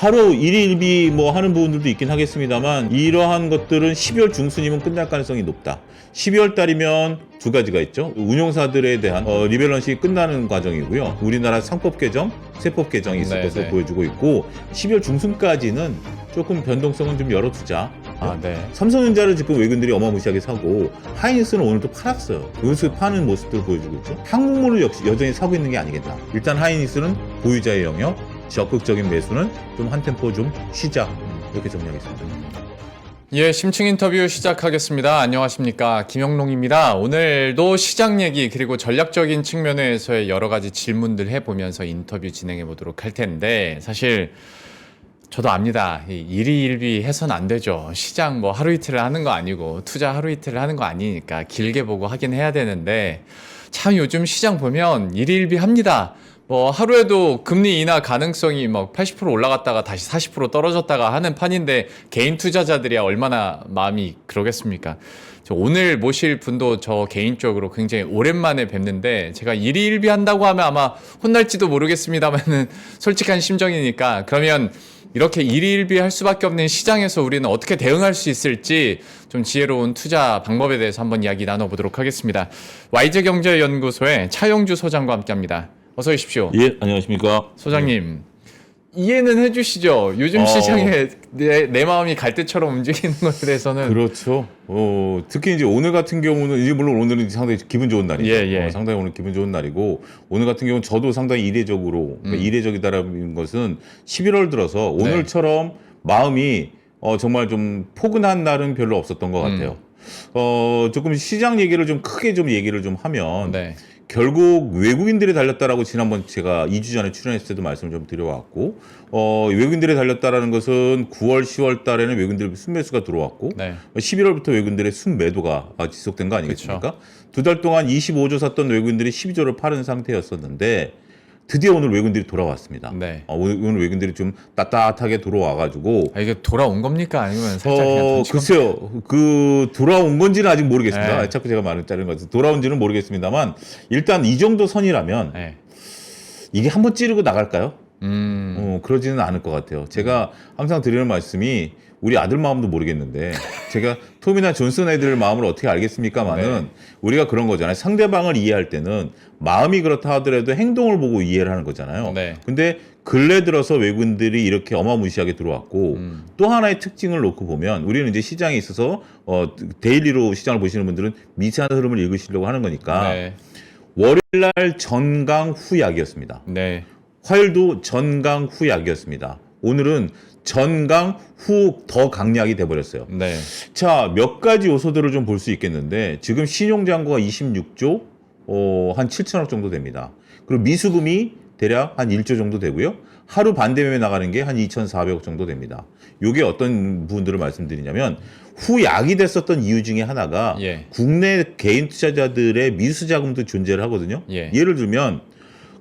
하루 1일 1비 뭐 하는 부분들도 있긴 하겠습니다만 이러한 것들은 12월 중순이면 끝날 가능성이 높다. 12월 달이면 두 가지가 있죠. 운용사들에 대한 리밸런싱이 끝나는 과정이고요. 우리나라 상법 개정, 세법 개정이 있을 것으로 보여주고 있고 12월 중순까지는 조금 변동성은 좀 열어두자. 삼성전자를 지금 외국인들이 어마무시하게 사고 하이닉스는 오늘 또 팔았어요. 여기서 파는 모습들을 보여주고 있죠. 한국물을 역시 여전히 사고 있는 게 아니겠나. 일단 하이닉스는 보유자의 영역, 적극적인 매수는 좀 한 템포 좀 쉬자. 이렇게 정리하겠습니다. 예, 심층 인터뷰 시작하겠습니다. 안녕하십니까, 김영롱입니다. 오늘도 시장 얘기 그리고 전략적인 측면에서의 여러 가지 질문들 해보면서 인터뷰 진행해 보도록 할 텐데, 사실 저도 압니다. 일희일비 해서는 안 되죠. 시장 뭐 하루 이틀을 하는 거 아니고 투자 하루 이틀을 하는 거 아니니까 길게 보고 하긴 해야 되는데, 참 요즘 시장 보면 일희일비 합니다. 뭐 하루에도 금리 인하 가능성이 막 80% 올라갔다가 다시 40% 떨어졌다가 하는 판인데 개인 투자자들이야 얼마나 마음이 그러겠습니까? 오늘 모실 분도 저 개인적으로 굉장히 오랜만에 뵙는데, 제가 일희일비 한다고 하면 아마 혼날지도 모르겠습니다만은 솔직한 심정이니까, 그러면 이렇게 일희일비 할 수밖에 없는 시장에서 우리는 어떻게 대응할 수 있을지 좀 지혜로운 투자 방법에 대해서 한번 이야기 나눠보도록 하겠습니다. YG경제연구소의 차용주 소장과 함께합니다. 어서 오십시오. 예, 안녕하십니까. 소장님, 이해는 해주시죠? 요즘 시장에 내 마음이 갈대처럼 움직이는 것에 대해서는. 그렇죠. 특히 이제 오늘 같은 경우는, 이제 물론 오늘은 상당히 기분 좋은 날이죠. 예. 상당히 오늘 기분 좋은 날이고, 오늘 같은 경우는 저도 상당히 이례적으로, 그러니까 이례적이다라는 것은 11월 들어서 오늘처럼 마음이 정말 좀 포근한 날은 별로 없었던 것 같아요. 조금 시장 얘기를 좀 크게 좀 얘기를 좀 하면, 결국 외국인들이 달렸다라고 지난번 제가 2주 전에 출연했을 때도 말씀을 좀 드려왔고, 외국인들이 달렸다라는 것은 9월, 10월 달에는 외국인들 순매수가 들어왔고, 11월부터 외국인들의 순매도가 지속된 거 아니겠습니까? 두 달 동안 25조 샀던 외국인들이 12조를 파는 상태였었는데, 드디어 오늘 외국인들이 돌아왔습니다. 오늘 외국인들이 좀 따뜻하게 돌아와가지고. 이게 돌아온 겁니까? 아니면 살짝 그냥 글쎄요. 돌아온 건지는 아직 모르겠습니다. 자꾸 제가 말을 자르는 것 같아서. 돌아온지는 모르겠습니다만, 일단 이 정도 선이라면, 이게 한번 찌르고 나갈까요? 그러지는 않을 것 같아요. 제가 항상 드리는 말씀이, 우리 아들 마음도 모르겠는데, 제가 톰이나 존슨 애들 마음을 어떻게 알겠습니까만은, 우리가 그런 거잖아요. 상대방을 이해할 때는 마음이 그렇다 하더라도 행동을 보고 이해를 하는 거잖아요. 근데 근래 들어서 외국인들이 이렇게 어마무시하게 들어왔고, 또 하나의 특징을 놓고 보면, 우리는 이제 시장에 있어서 데일리로 시장을 보시는 분들은 미세한 흐름을 읽으시려고 하는 거니까, 월요일날 전강 후약이었습니다. 화요일도 전강 후약이었습니다. 오늘은 전강 후 더 강약이 돼버렸어요. 자, 몇 가지 요소들을 좀 볼 수 있겠는데, 지금 신용잔고가 26조 한 7천억 정도 됩니다. 그리고 미수금이 대략 한 1조 정도 되고요. 하루 반대매매 나가는 게 한 2,400억 정도 됩니다. 요게 어떤 부분들을 말씀드리냐면, 후약이 됐었던 이유 중에 하나가 국내 개인 투자자들의 미수자금도 존재를 하거든요. 예를 들면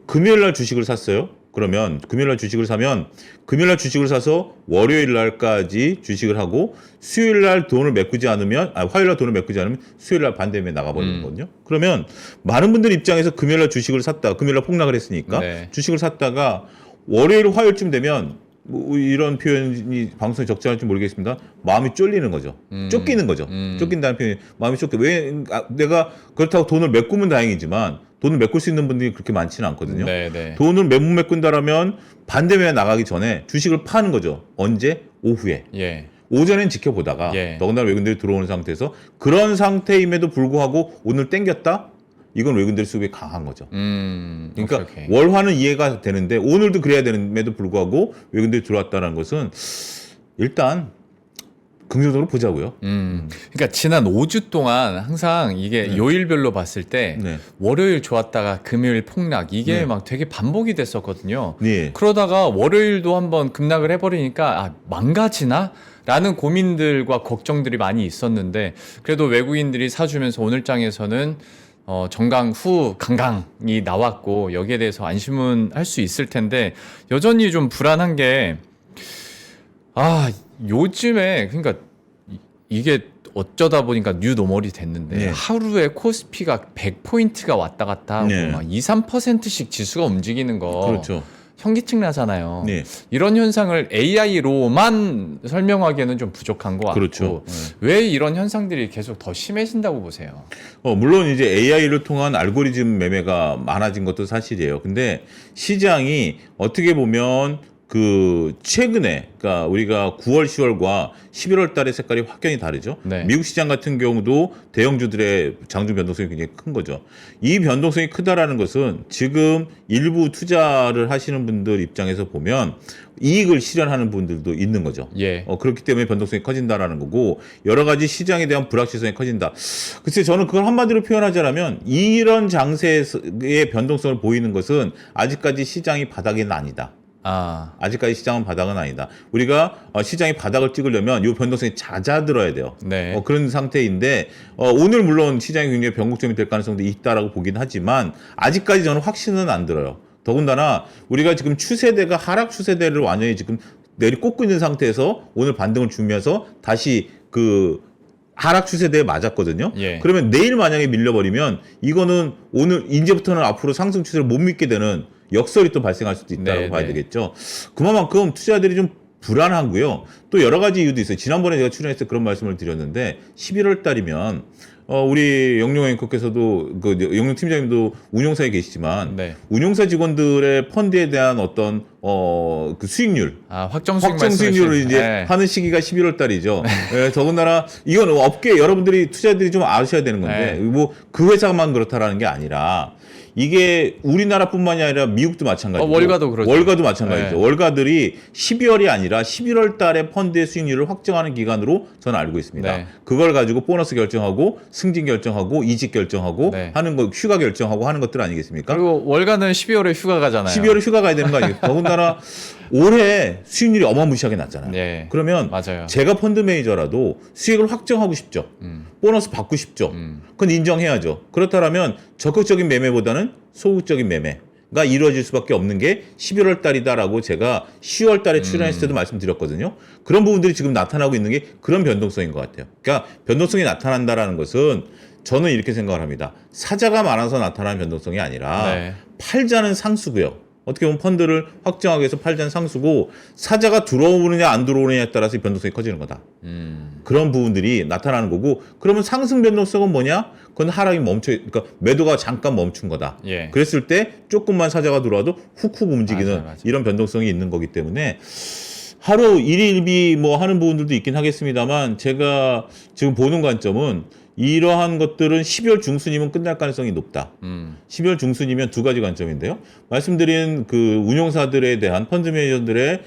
금요일날 주식을 샀어요. 그러면 금요일날 주식을 사면, 금요일날 주식을 사서 월요일날까지 주식을 하고, 수요일날 돈을 메꾸지 않으면, 화요일날 돈을 메꾸지 않으면 수요일날 반대매매 나가버리는 거거든요. 그러면 많은 분들 입장에서 금요일날 주식을 샀다, 금요일날 폭락을 했으니까 주식을 샀다가 월요일 화요일쯤 되면, 뭐 이런 표현이 방송에 적절할지 모르겠습니다. 마음이 쫄리는 거죠. 쫓기는 거죠. 쫓긴다는 표현이 마음이 쫓겨. 내가 그렇다고 돈을 메꾸면 다행이지만, 돈을 메꿀 수 있는 분들이 그렇게 많지는 않거든요. 돈을 못 메꾼다라면 반대매매 나가기 전에 주식을 파는 거죠. 언제? 오후에. 오전엔 지켜보다가 더군다나 외국인들이 들어오는 상태에서, 그런 상태임에도 불구하고 오늘 땡겼다? 이건 외국인들 수급이 강한 거죠. 그러니까 월화는 이해가 되는데 오늘도 그래야 되는데도 불구하고 외국인들이 들어왔다는 것은 일단 긍정적으로 보자고요. 그러니까 지난 5주 동안 항상 이게 요일별로 봤을 때 월요일 좋았다가 금요일 폭락, 이게 막 되게 반복이 됐었거든요. 그러다가 월요일도 한번 급락을 해버리니까 망가지나? 라는 고민들과 걱정들이 많이 있었는데, 그래도 외국인들이 사주면서 오늘 장에서는 정강 후 강강이 나왔고, 여기에 대해서 안심은 할 수 있을 텐데, 여전히 좀 불안한 게, 요즘에, 그러니까 이게 어쩌다 보니까 뉴노멀이 됐는데, 하루에 코스피가 100포인트가 왔다 갔다 하고 막 2, 3%씩 지수가 움직이는 거. 현기증 나잖아요. 네. 이런 현상을 AI로만 설명하기에는 좀 부족한 것 같고 그렇죠. 왜 이런 현상들이 계속 더 심해진다고 보세요? 물론 이제 AI를 통한 알고리즘 매매가 많아진 것도 사실이에요. 근데 시장이 어떻게 보면 최근에, 그러니까 우리가 9월, 10월과 11월 달의 색깔이 확연히 다르죠. 네. 미국 시장 같은 경우도 대형주들의 장중 변동성이 굉장히 큰 거죠. 이 변동성이 크다라는 것은 지금 일부 투자를 하시는 분들 입장에서 보면 이익을 실현하는 분들도 있는 거죠. 예. 그렇기 때문에 변동성이 커진다라는 거고, 여러 가지 시장에 대한 불확실성이 커진다. 글쎄, 저는 그걸 한마디로 표현하자면 이런 장세의 변동성을 보이는 것은 아직까지 시장이 바닥은 아니다. 아직까지 시장은 바닥은 아니다. 우리가 시장이 바닥을 찍으려면 이 변동성이 잦아들어야 돼요. 네. 그런 상태인데 오늘 물론 시장이 굉장히 변곡점이 될 가능성도 있다라고 보긴 하지만 아직까지 저는 확신은 안 들어요. 더군다나 우리가 지금 추세대가 하락 추세대를 완전히 지금 내리꽂고 있는 상태에서 오늘 반등을 주면서 다시 하락 추세대에 맞았거든요. 예. 그러면 내일 만약에 밀려버리면 이거는 오늘 이제부터는 앞으로 상승 추세를 못 믿게 되는 역설이 또 발생할 수도 있다고 네, 봐야 네. 되겠죠. 그만큼 투자들이 좀 불안하고요. 또 여러 가지 이유도 있어요. 지난번에 제가 출연했을 때 그런 말씀을 드렸는데 11월 달이면 우리 영룡 앵커께서도 영룡 팀장님도 운용사에 계시지만 네. 운용사 직원들의 펀드에 대한 어떤 수익률 확정 수익 수익률을 이제 네. 하는 시기가 11월 달이죠. 네, 더군다나 이건 업계 여러분들이 투자들이 좀 아셔야 되는 건데 네. 뭐 그 회사만 그렇다라는 게 아니라 이게 우리나라뿐만이 아니라 미국도 마찬가지고 월가도 그렇죠. 월가도 마찬가지죠. 네. 월가들이 12월이 아니라 11월 달에 펀드의 수익률을 확정하는 기간으로 저는 알고 있습니다. 네. 그걸 가지고 보너스 결정하고 승진 결정하고 이직 결정하고 네. 하는 거 휴가 결정하고 하는 것들 아니겠습니까? 그리고 월가는 12월에 휴가 가잖아요. 12월에 휴가 가야 되는 거 아니겠어요? 더군다나 올해 수익률이 어마무시하게 났잖아요. 네. 그러면 맞아요. 제가 펀드 매니저라도 수익을 확정하고 싶죠. 보너스 받고 싶죠. 그건 인정해야죠. 그렇다면 적극적인 매매보다는 소극적인 매매가 이루어질 수밖에 없는 게 11월 달이다라고 제가 10월 달에 출연했을 때도 말씀드렸거든요. 그런 부분들이 지금 나타나고 있는 게 그런 변동성인 것 같아요. 그러니까 변동성이 나타난다라는 것은 저는 이렇게 생각을 합니다. 사자가 많아서 나타나는 변동성이 아니라 네. 팔자는 상수고요. 어떻게 보면 펀드를 확정하기 위해서 팔자는 상수고 사자가 들어오느냐 안 들어오느냐에 따라서 이 변동성이 커지는 거다. 그런 부분들이 나타나는 거고, 그러면 상승 변동성은 뭐냐? 그건 하락이 그러니까 매도가 잠깐 멈춘 거다. 예. 그랬을 때 조금만 사자가 들어와도 훅훅 움직이는 맞아요. 이런 변동성이 있는 거기 때문에 하루 일일비 뭐 하는 부분들도 있긴 하겠습니다만 제가 지금 보는 관점은 이러한 것들은 12월 중순이면 끝날 가능성이 높다. 12월 중순이면 두 가지 관점인데요. 말씀드린 운용사들에 대한 펀드 매니저들의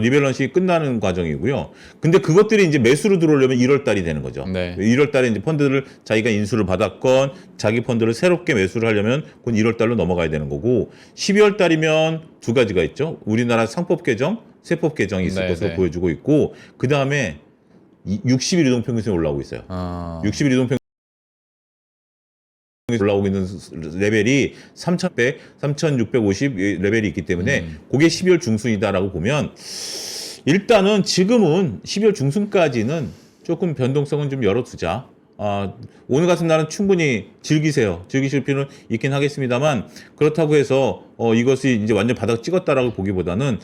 리밸런싱이 끝나는 과정이고요. 근데 그것들이 이제 매수로 들어오려면 1월 달이 되는 거죠. 네. 1월 달에 이제 펀드를 자기가 인수를 받았건 자기 펀드를 새롭게 매수를 하려면 그건 1월 달로 넘어가야 되는 거고, 12월 달이면 두 가지가 있죠. 우리나라 상법 개정, 세법 개정이 있을 네, 것으로 네. 보여주고 있고, 그 다음에 60일 이동평균선이 올라오고 있어요. 60일 이동평균 올라오고 있는 레벨이 3,100, 3,650 레벨이 있기 때문에 그게 12월 중순이다라고 보면 일단은 지금은 12월 중순까지는 조금 변동성은 좀 열어두자. 오늘 같은 날은 충분히 즐기세요. 즐기실 필요는 있긴 하겠습니다만, 그렇다고 해서 이것이 이제 완전 바닥 찍었다라고 보기보다는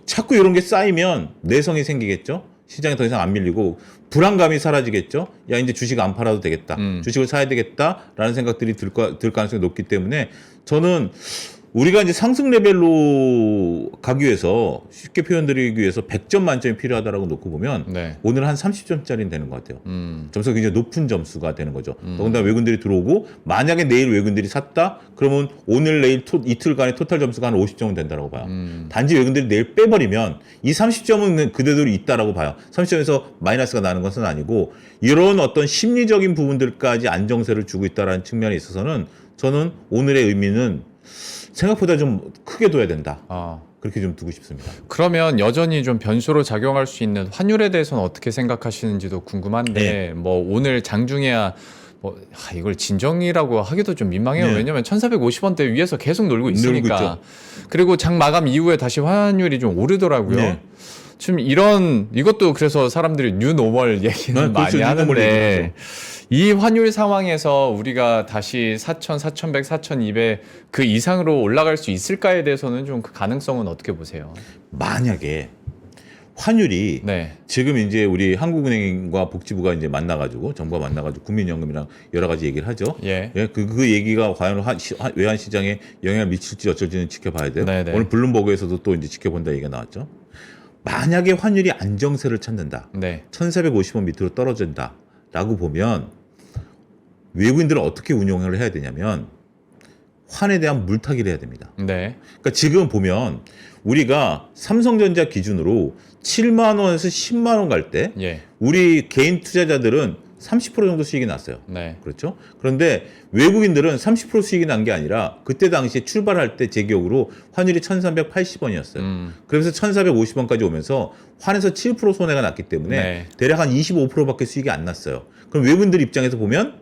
자꾸 이런 게 쌓이면 내성이 생기겠죠. 시장이 더 이상 안 밀리고 불안감이 사라지겠죠. 야, 이제 주식 안 팔아도 되겠다. 주식을 사야 되겠다라는 생각들이 들 가능성이 높기 때문에 저는 우리가 이제 상승 레벨로 가기 위해서, 쉽게 표현드리기 위해서 100점 만점이 필요하다라고 놓고 보면 네. 오늘 한 30점짜리는 되는 것 같아요. 점수가 굉장히 높은 점수가 되는 거죠. 더군다나 외국인들이 들어오고, 만약에 내일 외국인들이 샀다? 그러면 오늘 내일 이틀간의 토탈 점수가 한 50점은 된다라고 봐요. 단지 외국인들이 내일 빼버리면 이 30점은 그대로 있다라고 봐요. 30점에서 마이너스가 나는 것은 아니고, 이런 어떤 심리적인 부분들까지 안정세를 주고 있다는 측면에 있어서는 저는 오늘의 의미는 생각보다 좀 크게 둬야 된다. 그렇게 좀 두고 싶습니다. 그러면 여전히 좀 변수로 작용할 수 있는 환율에 대해서는 어떻게 생각하시는지도 궁금한데, 네. 뭐 오늘 장중에야 이걸 진정이라고 하기도 좀 민망해요. 네. 왜냐면 1,450원대 위에서 계속 놀고 있으니까. 있죠. 그리고 장 마감 이후에 다시 환율이 좀 오르더라고요. 네. 지금 이것도 그래서 사람들이 뉴노멀 얘기는 많이 그렇죠. 하는데 이 환율 상황에서 우리가 다시 4,000, 4,100, 4,200 그 이상으로 올라갈 수 있을까에 대해서는 좀 그 가능성은 어떻게 보세요? 만약에 환율이 네. 지금 이제 우리 한국은행과 복지부가 이제 만나가지고 정부가 만나가지고 국민연금이랑 여러 가지 얘기를 하죠. 예. 그 얘기가 과연 외환 시장에 영향을 미칠지 어쩔지는 지켜봐야 돼요. 네네. 오늘 블룸버그에서도 또 이제 지켜본다 얘기가 나왔죠. 만약에 환율이 안정세를 찾는다. 네. 1,450원 밑으로 떨어진다라고 보면 외국인들은 어떻게 운용을 해야 되냐면 환에 대한 물타기를 해야 됩니다. 네. 그러니까 지금 보면 우리가 삼성전자 기준으로 7만 원에서 10만 원 갈 때 예. 우리 개인 투자자들은 30% 정도 수익이 났어요. 네. 그렇죠? 그런데 외국인들은 30% 수익이 난 게 아니라 그때 당시에 출발할 때 제 기억으로 환율이 1,380원이었어요. 그래서 1,450원까지 오면서 환에서 7% 손해가 났기 때문에 네. 대략 한 25%밖에 수익이 안 났어요. 그럼 외국인들 입장에서 보면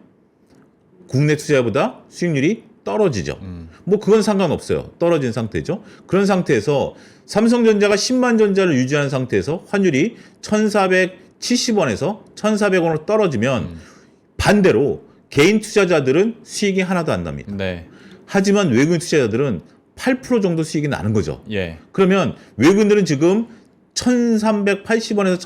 국내 투자보다 수익률이 떨어지죠. 뭐 그건 상관없어요. 떨어진 상태죠. 그런 상태에서 삼성전자가 10만 전자를 유지한 상태에서 환율이 1,470원에서 1,400원으로 떨어지면 반대로 개인 투자자들은 수익이 하나도 안 납니다. 네. 하지만 외국인 투자자들은 8% 정도 수익이 나는 거죠. 예. 그러면 외국인들은 지금 1,380원에서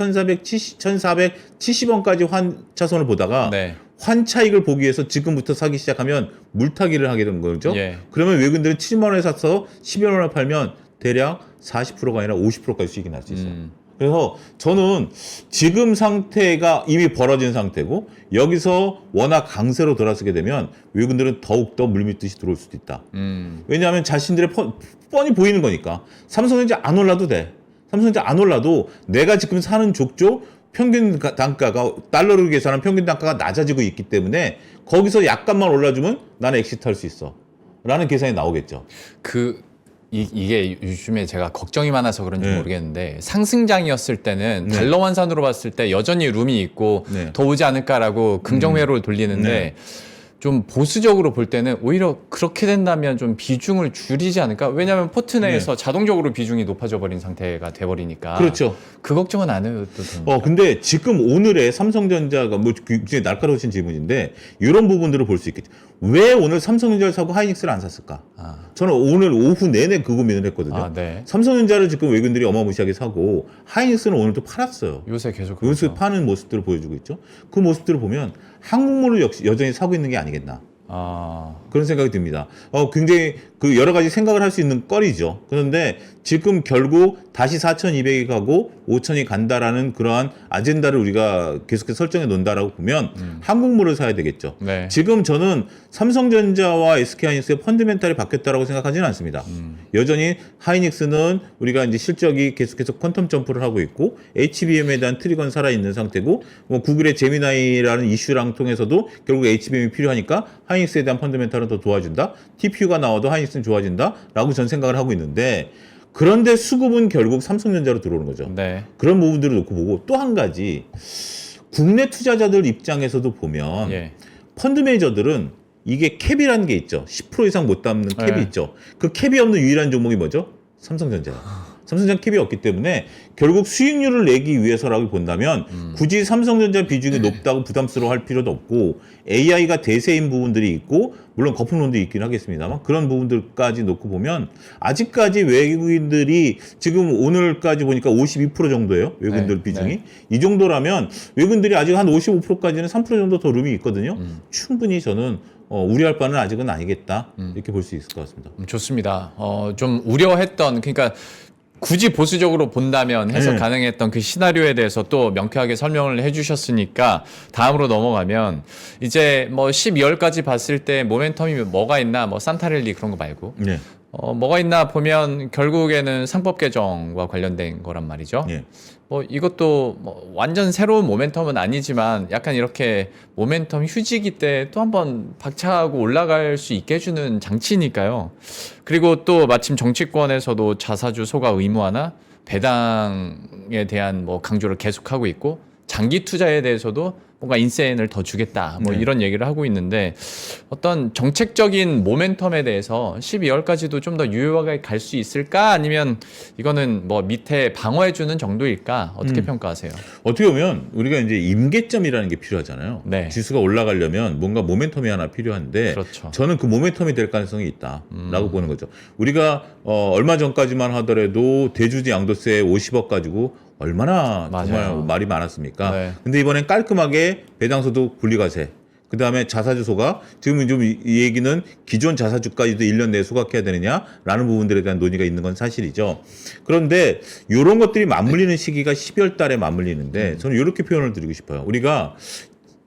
1,470원까지 환차손을 보다가 네. 환차익을 보기 위해서 지금부터 사기 시작하면 물타기를 하게 되는 거죠. 예. 그러면 외국인들은 7만 원에 사서 11만 원에 팔면 대략 40%가 아니라 50%까지 수익이 날 수 있어요. 그래서 저는 지금 상태가 이미 벌어진 상태고 여기서 워낙 강세로 돌아서게 되면 외국인들은 더욱더 물밀듯이 들어올 수도 있다. 왜냐하면 자신들의 뻔히 보이는 거니까. 삼성전자 안 올라도 돼. 삼성전자 안 올라도 내가 지금 사는 족족 평균 단가가 달러로 계산한 평균 단가가 낮아지고 있기 때문에 거기서 약간만 올라주면 나는 엑시트할 수 있어 라는 계산이 나오겠죠. 이게 요즘에 제가 걱정이 많아서 그런지 네. 모르겠는데 상승장이었을 때는 네. 달러 환산으로 봤을 때 여전히 룸이 있고 네. 더 오지 않을까라고 긍정회로를 돌리는데 네. 좀 보수적으로 볼 때는 오히려 그렇게 된다면 좀 비중을 줄이지 않을까? 왜냐하면 포트 내에서 자동적으로 비중이 높아져 버린 상태가 돼버리니까. 그렇죠. 그 걱정은 안 해도 됩니다. 근데 지금 오늘의 삼성전자가 뭐 굉장히 날카로우신 질문인데 이런 부분들을 볼 수 있겠죠. 왜 오늘 삼성전자를 사고 하이닉스를 안 샀을까? 저는 오늘 오후 내내 그 고민을 했거든요. 네. 삼성전자를 지금 외국인들이 어마무시하게 사고 하이닉스는 오늘 또 팔았어요. 요새 계속 요새 그렇죠. 파는 모습들을 보여주고 있죠. 그 모습들을 보면 한국물을 역시 여전히 사고 있는 게 아니겠나. 그런 생각이 듭니다. 굉장히 그 여러 가지 생각을 할 수 있는 거리죠. 그런데 지금 결국 다시 4,200이 가고 5,000이 간다라는 그러한 아젠다를 우리가 계속해서 설정해 놓는다라고 보면 한국물을 사야 되겠죠. 네. 지금 저는 삼성전자와 SK하이닉스의 펀드멘탈이 바뀌었다라고 생각하지는 않습니다. 여전히 하이닉스는 우리가 이제 실적이 계속해서 퀀텀 점프를 하고 있고 HBM에 대한 트리거는 살아있는 상태고 뭐 구글의 제미나이라는 이슈랑 통해서도 결국 HBM이 필요하니까 하이닉스에 대한 펀드멘탈은 더 도와준다. TPU가 나와도 하이닉스는 좋아진다라고 전 생각을 하고 있는데 그런데 수급은 결국 삼성전자로 들어오는 거죠. 네. 그런 부분들을 놓고 보고 또 한 가지 국내 투자자들 입장에서도 보면 예. 펀드 매니저들은 이게 캡이라는 게 있죠. 10% 이상 못 담는 캡이 네. 있죠. 그 캡이 없는 유일한 종목이 뭐죠? 삼성전자예요. 삼성전자 캡이 없기 때문에 결국 수익률을 내기 위해서라고 본다면 굳이 삼성전자 비중이 높다고 부담스러워할 필요도 없고 AI가 대세인 부분들이 있고 물론 거품론도 있긴 하겠습니다만 그런 부분들까지 놓고 보면 아직까지 외국인들이 지금 오늘까지 보니까 52% 정도예요. 외국인들 네, 비중이. 네. 이 정도라면 외국인들이 아직 한 55%까지는 3% 정도 더 룸이 있거든요. 충분히 저는 우려할 바는 아직은 아니겠다. 이렇게 볼 수 있을 것 같습니다. 좋습니다. 좀 우려했던 그러니까 굳이 보수적으로 본다면 해석 네. 가능했던 그 시나리오에 대해서 또 명쾌하게 설명을 해주셨으니까 다음으로 넘어가면 이제 뭐 12월까지 봤을 때 모멘텀이 뭐가 있나 뭐 산타랠리 그런 거 말고 네. 뭐가 있나 보면 결국에는 상법 개정과 관련된 거란 말이죠. 예. 뭐 이것도 뭐 완전 새로운 모멘텀은 아니지만 약간 이렇게 모멘텀 휴지기 때 또 한번 박차하고 올라갈 수 있게 해주는 장치니까요. 그리고 또 마침 정치권에서도 자사주 소각 의무화나 배당에 대한 뭐 강조를 계속하고 있고 장기 투자에 대해서도 뭔가 인센을 더 주겠다. 뭐 이런 얘기를 하고 있는데 어떤 정책적인 모멘텀에 대해서 12월까지도 좀 더 유효하게 갈 수 있을까? 아니면 이거는 뭐 밑에 방어해주는 정도일까? 어떻게 평가하세요? 어떻게 보면 우리가 이제 임계점이라는 게 필요하잖아요. 네. 지수가 올라가려면 뭔가 모멘텀이 하나 필요한데 그렇죠. 저는 그 모멘텀이 될 가능성이 있다라고 보는 거죠. 우리가 얼마 전까지만 하더라도 대주주 양도세 50억 가지고 얼마나 맞아요. 정말 말이 많았습니까? 네. 근데 이번엔 깔끔하게 배당소득 분리과세, 그 다음에 자사주 소각, 지금 좀 이 얘기는 기존 자사주까지도 1년 내에 소각해야 되느냐라는 부분들에 대한 논의가 있는 건 사실이죠. 그런데 이런 것들이 맞물리는 시기가 12월 달에 맞물리는데 저는 이렇게 표현을 드리고 싶어요. 우리가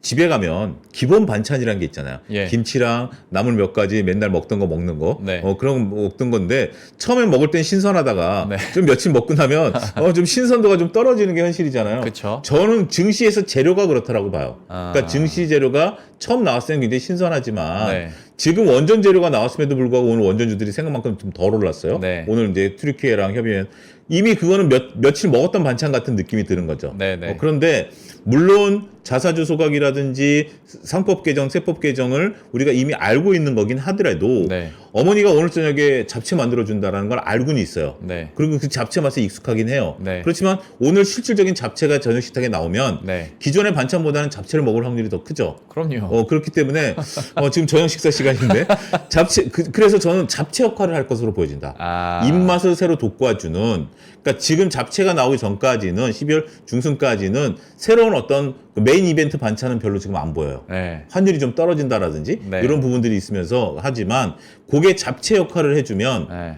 집에 가면 기본 반찬이라는 게 있잖아요. 예. 김치랑 나물 몇 가지 맨날 먹던 거 먹는 거. 네. 그런 거 먹던 건데 처음에 먹을 땐 신선하다가 네. 좀 며칠 먹고 나면 좀 신선도가 좀 떨어지는 게 현실이잖아요. 그쵸. 저는 증시에서 재료가 그렇다라고 봐요. 아. 그러니까 증시 재료가 처음 나왔을 때는 굉장히 신선하지만 네. 지금 원전 재료가 나왔음에도 불구하고 오늘 원전주들이 생각만큼 좀 덜 올랐어요. 네. 오늘 이제 튀르키예랑 협의회 이미 그거는 며칠 먹었던 반찬 같은 느낌이 드는 거죠. 네, 네. 그런데 물론 자사주 소각이라든지 상법 개정, 세법 개정을 우리가 이미 알고 있는 거긴 하더라도 네. 어머니가 오늘 저녁에 잡채 만들어준다라는 걸 알고는 있어요. 네. 그리고 그 잡채 맛에 익숙하긴 해요. 네. 그렇지만 오늘 실질적인 잡채가 저녁 식탁에 나오면 네. 기존의 반찬보다는 잡채를 먹을 확률이 더 크죠. 그럼요. 그렇기 때문에 지금 저녁 식사 시간인데 잡채 그래서 저는 잡채 역할을 할 것으로 보여진다. 아. 입맛을 새로 돋궈주는. 그러니까 지금 잡채가 나오기 전까지는 12월 중순까지는 새로운 어떤 그 메인 이벤트 반찬은 별로 지금 안 보여요. 네. 환율이 좀 떨어진다라든지 네. 이런 부분들이 있으면서 하지만 그게 잡채 역할을 해주면 네.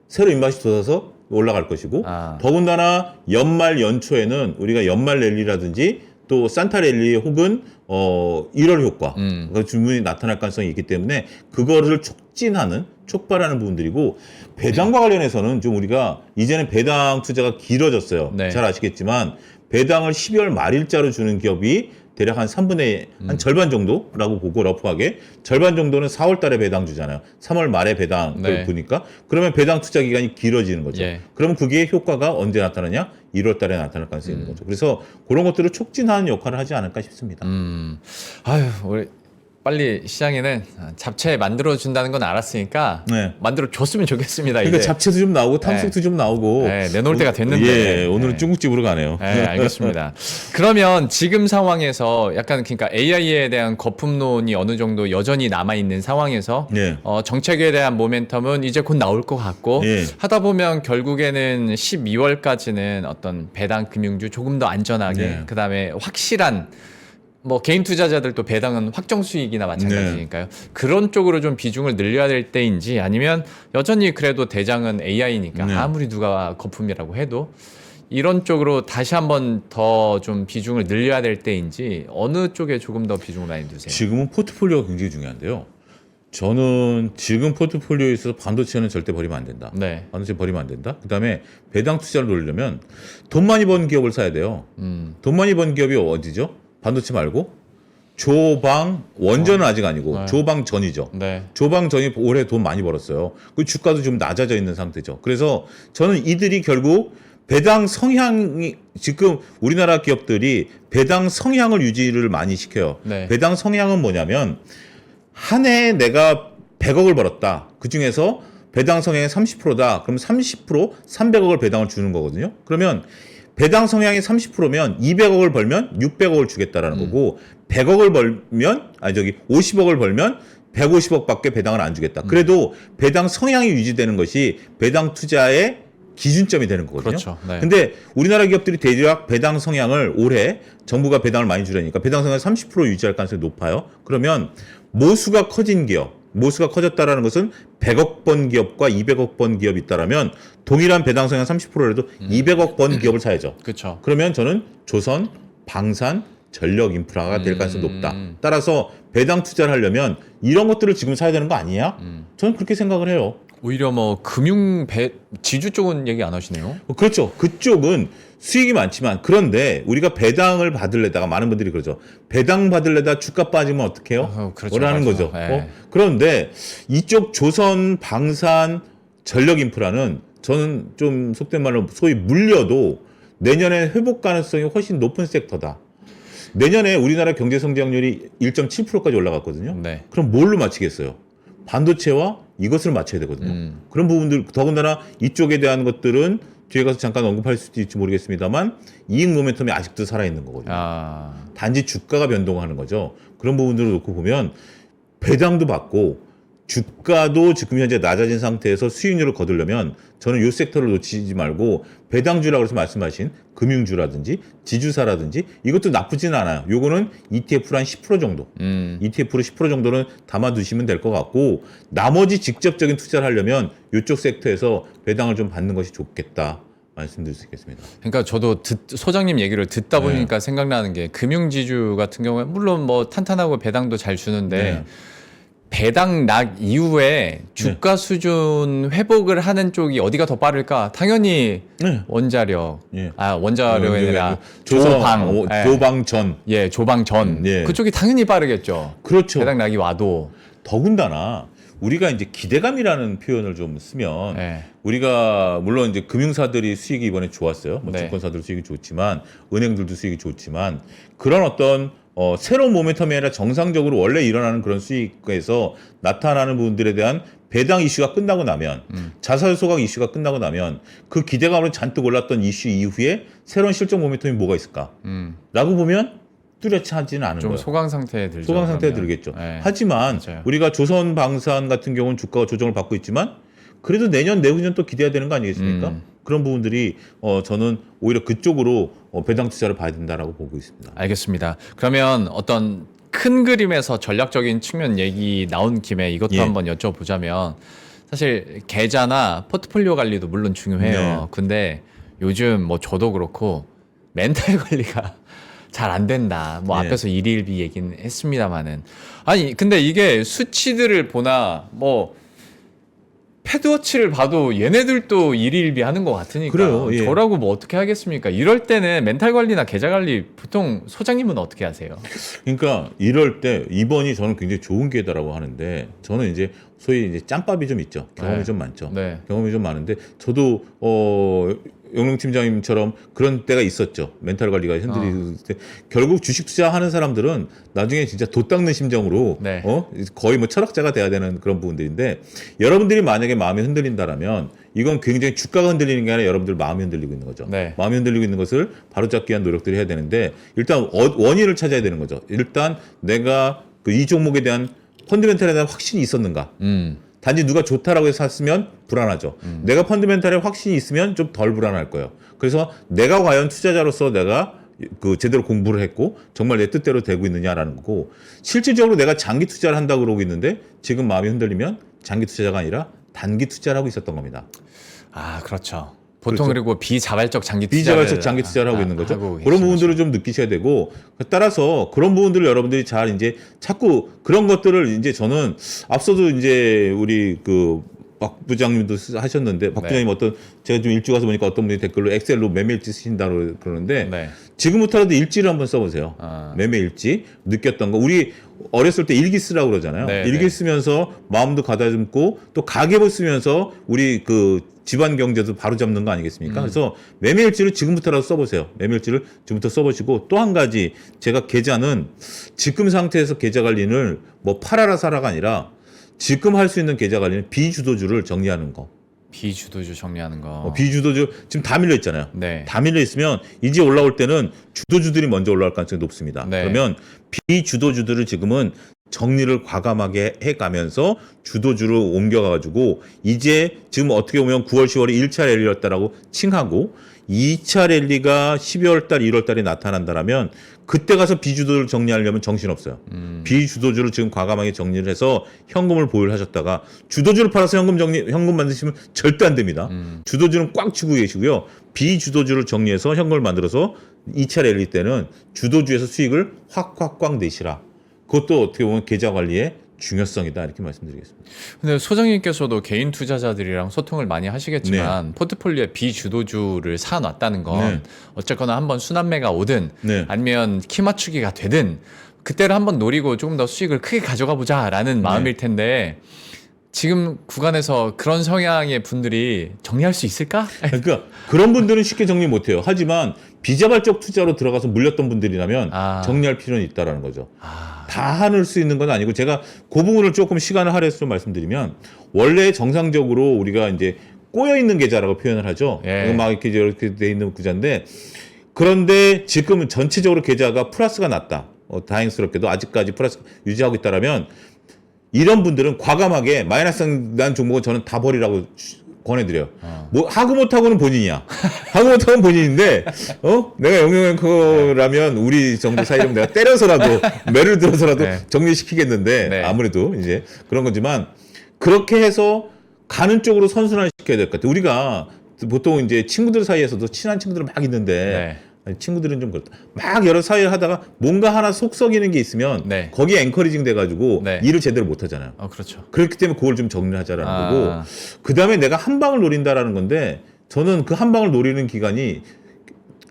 새로 입맛이 돋아서 올라갈 것이고 아. 더군다나 연말 연초에는 우리가 연말 랠리라든지 또 산타 랠리 혹은 1월 효과 그 주문이 나타날 가능성이 있기 때문에 그거를 촉발하는 부분들이고 배당과 관련해서는 좀 우리가 이제는 배당 투자가 길어졌어요. 네. 잘 아시겠지만 배당을 12월 말일자로 주는 기업이 대략 한 3분의 한 절반 정도라고 보고 러프하게 절반 정도는 4월 달에 배당 주잖아요. 3월 말에 배당을 네. 보니까 그러면 배당 투자 기간이 길어지는 거죠. 예. 그러면 그게 효과가 언제 나타나냐? 1월 달에 나타날 가능성이 있는 거죠. 그래서 그런 것들을 촉진하는 역할을 하지 않을까 싶습니다. 아유, 우리 빨리 시장에는 잡채 만들어 준다는 건 알았으니까 네. 만들어 줬으면 좋겠습니다. 그러니까 이제. 잡채도 좀 나오고 탕수육도 좀 나오고 네, 내놓을 때가 됐는데. 예, 오늘은 네. 중국집으로 가네요. 네, 알겠습니다. 그러면 지금 상황에서 약간 그러니까 AI에 대한 거품론이 어느 정도 여전히 남아 있는 상황에서 예. 정책에 대한 모멘텀은 이제 곧 나올 것 같고 예. 하다 보면 결국에는 12월까지는 어떤 배당 금융주 조금 더 안전하게 예. 그다음에 확실한 뭐 개인 투자자들도 배당은 확정 수익이나 마찬가지니까요. 그런 쪽으로 좀 비중을 늘려야 될 때인지 아니면 여전히 그래도 대장은 AI니까 네. 아무리 누가 거품이라고 해도 이런 쪽으로 다시 한번 더 좀 비중을 늘려야 될 때인지 어느 쪽에 조금 더 비중을 많이 두세요? 지금은 포트폴리오가 굉장히 중요한데요. 저는 지금 포트폴리오에 있어서 반도체는 절대 버리면 안 된다. 네. 반도체 버리면 안 된다. 그다음에 배당 투자를 노리려면 돈 많이 번 기업을 사야 돼요. 돈 많이 번 기업이 어디죠? 반도체 말고 조방 원전은 아직 아니고 네. 조방 전이죠. 네. 조방 전이 올해 돈 많이 벌었어요. 그 주가도 좀 낮아져 있는 상태죠. 그래서 저는 이들이 결국 배당 성향이 지금 우리나라 기업들이 배당 성향을 유지를 많이 시켜요. 네. 배당 성향은 뭐냐면 한 해에 내가 100억을 벌었다. 그 중에서 배당 성향이 30%다. 그럼 30% 300억을 배당을 주는 거거든요. 그러면 배당 성향이 30%면 200억을 벌면 600억을 주겠다라는 거고 100억을 벌면 50억을 벌면 150억밖에 배당을 안 주겠다. 그래도 배당 성향이 유지되는 것이 배당 투자의 기준점이 되는 거거든요. 그렇죠. 네. 근데 우리나라 기업들이 대략 배당 성향을 올해 정부가 배당을 많이 주려니까 배당 성향을 30% 유지할 가능성이 높아요. 그러면 모수가 커진 기업, 모수가 커졌다라는 것은 100억 번 기업과 200억 번 기업이 있다라면 동일한 배당 성향 30%라도 200억 번 기업을 사야죠. 그렇죠. 그러면 저는 조선, 방산, 전력 인프라가 될 가능성이 높다. 따라서 배당 투자를 하려면 이런 것들을 지금 사야 되는 거 아니냐? 저는 그렇게 생각을 해요. 오히려 뭐 지주 쪽은 얘기 안 하시네요. 그렇죠. 그쪽은 수익이 많지만 그런데 우리가 배당을 받을래다가 많은 분들이 그러죠. 배당 받을래다 주가 빠지면 어떡해요? 그렇죠. 라는 맞아요. 거죠. 네. 그런데 이쪽 조선, 방산, 전력 인프라는 저는 좀 속된 말로 소위 물려도 내년에 회복 가능성이 훨씬 높은 섹터다. 내년에 우리나라 경제 성장률이 1.7%까지 올라갔거든요. 네. 그럼 뭘로 맞추겠어요? 반도체와 이것을 맞춰야 되거든요. 그런 부분들 더군다나 이쪽에 대한 것들은 뒤에 가서 잠깐 언급할 수도 있을지 모르겠습니다만 이익 모멘텀이 아직도 살아있는 거거든요. 단지 주가가 변동하는 거죠. 그런 부분들을 놓고 보면 배당도 받고 주가도 지금 현재 낮아진 상태에서 수익률을 거두려면 저는 이 섹터를 놓치지 말고 배당주라고 해서 말씀하신 금융주라든지 지주사라든지 이것도 나쁘지는 않아요. 요거는 ETF로 한 10% 정도. ETF로 10% 정도는 담아두시면 될 것 같고 나머지 직접적인 투자를 하려면 이쪽 섹터에서 배당을 좀 받는 것이 좋겠다. 말씀드릴 수 있겠습니다. 그러니까 저도 소장님 얘기를 듣다 보니까 생각나는 게 금융지주 같은 경우에 물론 뭐 탄탄하고 배당도 잘 주는데 배당 낙 이후에 주가 수준 회복을 하는 쪽이 어디가 더 빠를까? 당연히 원자력. 원자력이 아니라 조방전. 조방전. 그쪽이 당연히 빠르겠죠. 그렇죠. 배당 낙이 와도. 더군다나 우리가 이제 기대감이라는 표현을 좀 쓰면 우리가 물론 이제 금융사들이 수익이 이번에 좋았어요. 뭐 증권사들 수익이 좋지만 은행들도 수익이 좋지만 그런 어떤 새로운 모멘텀이 아니라 정상적으로 원래 일어나는 그런 수익에서 나타나는 부분들에 대한 배당 이슈가 끝나고 나면 자사주 소각 이슈가 끝나고 나면 그 기대감으로 잔뜩 올랐던 이슈 이후에 새로운 실적 모멘텀이 뭐가 있을까? 라고 보면 뚜렷하지는 않은 좀 거예요. 소강 상태에 들죠. 소강 상태에 들겠죠. 하지만 맞아요. 우리가 조선방산 같은 경우는 주가가 조정을 받고 있지만 그래도 내년 내후년 또 기대해야 되는 거 아니겠습니까? 그런 부분들이 저는 오히려 그쪽으로 배당 투자를 봐야 된다라고 보고 있습니다. 알겠습니다. 그러면 어떤 큰 그림에서 전략적인 측면 얘기 나온 김에 이것도 한번 여쭤보자면 사실 계좌나 포트폴리오 관리도 물론 중요해요. 근데 요즘 뭐 저도 그렇고 멘탈 관리가 잘 안 된다. 뭐 앞에서 일일비 얘기는 했습니다만은 아니 근데 이게 수치들을 보나 뭐 패드워치를 봐도 얘네들도 일일비 하는 것 같으니까 그래요. 저라고 뭐 어떻게 하겠습니까? 이럴 때는 멘탈 관리나 계좌 관리 보통 소장님은 어떻게 하세요? 그러니까 이럴 때 이번이 저는 굉장히 좋은 기회다라고 하는데 저는 이제 소위 이제 짬밥이 좀 있죠. 경험이 좀 많죠. 경험이 좀 많은데 저도 영롱 팀장님처럼 그런 때가 있었죠. 멘탈 관리가 흔들릴 때 결국 주식 투자하는 사람들은 나중에 진짜 돛 닦는 심정으로 거의 뭐 철학자가 돼야 되는 그런 부분들인데 여러분들이 만약에 마음이 흔들린다라면 이건 굉장히 주가가 흔들리는 게 아니라 여러분들 마음이 흔들리고 있는 거죠. 마음이 흔들리고 있는 것을 바로잡기 위한 노력들을 해야 되는데 일단 원인을 찾아야 되는 거죠. 일단 내가 이 종목에 대한 펀드멘탈에 대한 확신이 있었는가? 단지 누가 좋다라고 해서 샀으면 불안하죠. 내가 펀드멘탈에 확신이 있으면 좀 덜 불안할 거예요. 그래서 내가 과연 투자자로서 내가 그 제대로 공부를 했고 정말 내 뜻대로 되고 있느냐라는 거고 실질적으로 내가 장기 투자를 한다고 그러고 있는데 지금 마음이 흔들리면 장기 투자자가 아니라 단기 투자를 하고 있었던 겁니다. 아, 그렇죠. 보통 그리고 비자발적 장기 투자를 하고 있는 거죠. 그런 부분들을 좀 느끼셔야 되고 따라서 그런 부분들을 여러분들이 잘 이제 자꾸 그런 것들을 이제 저는 앞서도 이제 우리 그 박 부장님도 하셨는데 박 부장님 제가 좀 일주 가서 보니까 어떤 분이 댓글로 엑셀로 매매일지 쓰신다고 그러는데 지금부터라도 일지를 한번 써보세요. 매매일지 느꼈던 거 우리 어렸을 때 일기 쓰라고 그러잖아요. 일기 쓰면서 마음도 가다듬고 또 가계부 쓰면서 우리 그 집안 경제도 바로 잡는 거 아니겠습니까? 그래서 매매일지를 지금부터라도 써보세요. 매매일지를 지금부터 써보시고 또 한 가지 제가 계좌는 지금 상태에서 계좌 관리를 뭐 팔아라 사라가 아니라 지금 할 수 있는 계좌 관리는 비주도주를 정리하는 거. 비주도주 정리하는 거. 비주도주 지금 다 밀려 있잖아요. 다 밀려 있으면 이제 올라올 때는 주도주들이 먼저 올라올 가능성이 높습니다. 그러면 비주도주들을 지금은 정리를 과감하게 해가면서 주도주로 옮겨가가지고 이제 지금 어떻게 보면 9월, 10월이 1차 랠리였다라고 칭하고 2차 랠리가 12월 달, 1월 달에 나타난다라면 그때 가서 비주도를 정리하려면 정신없어요. 비주도주를 지금 과감하게 정리를 해서 현금을 보유하셨다가 주도주를 팔아서 현금 만드시면 절대 안 됩니다. 주도주는 꽉 쥐고 계시고요. 비주도주를 정리해서 현금을 만들어서 2차 랠리 때는 주도주에서 수익을 확 내시라. 그것도 어떻게 보면 계좌 관리의 중요성이다 이렇게 말씀드리겠습니다. 근데 소장님께서도 개인 투자자들이랑 소통을 많이 하시겠지만 포트폴리오에 비주도주를 사놨다는 건 어쨌거나 한번 순환매가 오든 아니면 키 맞추기가 되든 그때를 한번 노리고 조금 더 수익을 크게 가져가 보자라는 마음일 텐데 지금 구간에서 그런 성향의 분들이 정리할 수 있을까? 그러니까 그런 분들은 쉽게 정리 못해요. 하지만 비자발적 투자로 들어가서 물렸던 분들이라면 정리할 필요는 있다라는 거죠. 다 하늘 수 있는 건 아니고 제가 그 부분을 조금 시간을 할애해서 좀 말씀드리면 원래 정상적으로 우리가 이제 꼬여 있는 계좌라고 표현을 하죠. 예. 막 이렇게 돼 있는 계좌인데 그런데 지금은 전체적으로 계좌가 플러스가 났다. 다행스럽게도 아직까지 플러스 유지하고 있다라면 이런 분들은 과감하게 마이너스 난 종목은 저는 다 버리라고 권해드려요. 뭐 하고 못하고는 본인이야. 하고 못하고는 본인인데 내가 영영앵커라면 우리 정도 사이면 내가 때려서라도 매를 들어서라도 네. 정리시키겠는데 네. 아무래도 이제 그런 거지만 그렇게 해서 가는 쪽으로 선순환 시켜야 될 것 같아요. 우리가 보통 이제 친구들 사이에서도 친한 친구들 막 있는데 아니, 친구들은 좀 그렇다. 막 여러 사이를 하다가 뭔가 하나 속 썩이는 게 있으면 거기에 앵커리징 돼가지고 일을 제대로 못 하잖아요. 그렇죠. 그렇기 때문에 그걸 좀 정리를 하자라는 거고 그 다음에 내가 한 방을 노린다라는 건데 저는 그 한 방을 노리는 기간이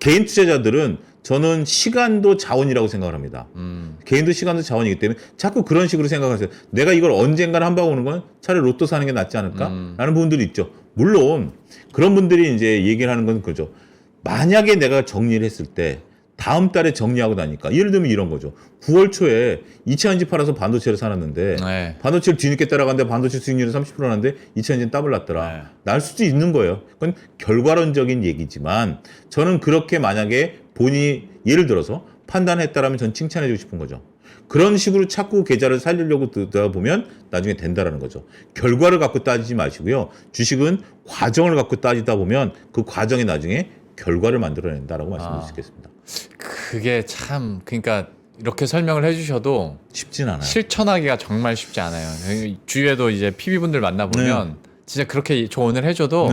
개인 투자자들은 저는 시간도 자원이라고 생각을 합니다. 개인도 시간도 자원이기 때문에 자꾸 그런 식으로 생각하세요. 내가 이걸 언젠가는 한 방 오는 건 차라리 로또 사는 게 낫지 않을까? 라는 부분들이 있죠. 물론 그런 분들이 이제 얘기를 하는 건 그죠. 만약에 내가 정리를 했을 때 다음 달에 정리하고 나니까 예를 들면 이런 거죠. 9월 초에 2차전지 팔아서 반도체를 사놨는데 반도체를 뒤늦게 따라갔는데 반도체 수익률이 30% 나는데 2차전지는 더블 났더라. 날 수도 있는 거예요. 그건 결과론적인 얘기지만 저는 그렇게 만약에 본인이 예를 들어서 판단했다라면 전 칭찬해주고 싶은 거죠. 그런 식으로 자꾸 계좌를 살리려고 듣다 보면 나중에 된다라는 거죠. 결과를 갖고 따지지 마시고요. 주식은 과정을 갖고 따지다 보면 그 과정이 나중에 결과를 만들어낸다라고 말씀드릴 수 있겠습니다. 그게 참 그러니까 이렇게 설명을 해주셔도 쉽진 않아요. 실천하기가 정말 쉽지 않아요. 주위에도 이제 PB분들 만나보면 진짜 그렇게 조언을 해줘도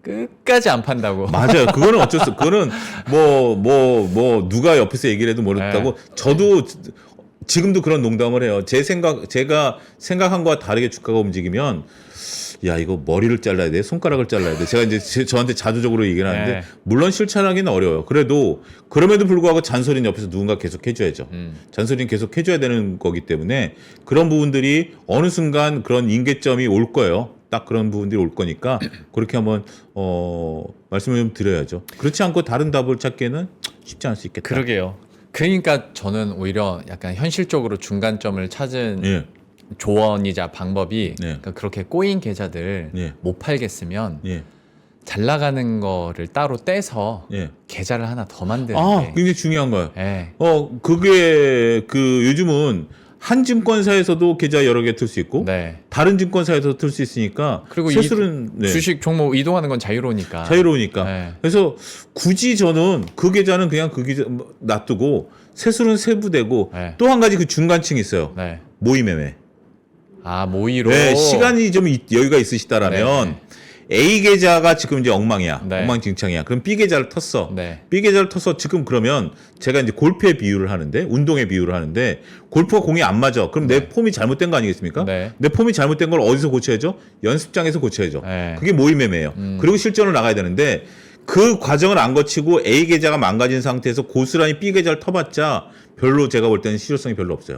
끝까지 안 판다고. 맞아요. 그거는 어쩔 수 없고 그거는 뭐 누가 옆에서 얘기를 해도 모르겠다고 저도 지금도 그런 농담을 해요. 제가 생각한 거와 다르게 주가가 움직이면 야 이거 머리를 잘라야 돼, 손가락을 잘라야 돼. 제가 이제 저한테 자주적으로 얘기를 하는데 물론 실천하기는 어려워요. 그럼에도 불구하고 잔소리는 옆에서 누군가 계속 해줘야죠. 잔소리는 계속 해줘야 되는 거기 때문에 그런 부분들이 어느 순간 그런 임계점이 올 거예요. 딱 그런 부분들이 올 거니까 그렇게 한번 말씀을 좀 드려야죠. 그렇지 않고 다른 답을 찾기에는 쉽지 않을 수 있겠다. 그러게요. 그러니까 저는 오히려 약간 현실적으로 중간점을 찾은 조언이자 방법이 그러니까 그렇게 꼬인 계좌들 못 팔겠으면 잘 나가는 거를 따로 떼서 계좌를 하나 더 만드는 게 굉장히 중요한 거예요. 그게 요즘은 한 증권사에서도 계좌 여러 개 틀 수 있고 다른 증권사에서도 틀 수 있으니까 그리고 세술은 주식 종목 이동하는 건 자유로우니까. 그래서 굳이 저는 그 계좌는 그냥 그 계좌 놔두고 세술은 세부되고 또 한 가지 그 중간층이 있어요. 모의매매. 모의로. 시간이 좀 여유가 있으시다라면 A 계좌가 지금 이제 엉망이야. 엉망진창이야. 그럼 B 계좌를 텄어. B 계좌를 터서 지금 그러면 제가 이제 골프의 비유를 하는데 운동의 비유를 하는데 골프가 공이 안 맞아. 그럼 내 폼이 잘못된 거 아니겠습니까? 내 폼이 잘못된 걸 어디서 고쳐야죠? 연습장에서 고쳐야죠. 그게 모의매매예요. 그리고 실전으로 나가야 되는데 그 과정을 안 거치고 A 계좌가 망가진 상태에서 고스란히 B 계좌를 터봤자 별로 제가 볼 때는 실효성이 별로 없어요.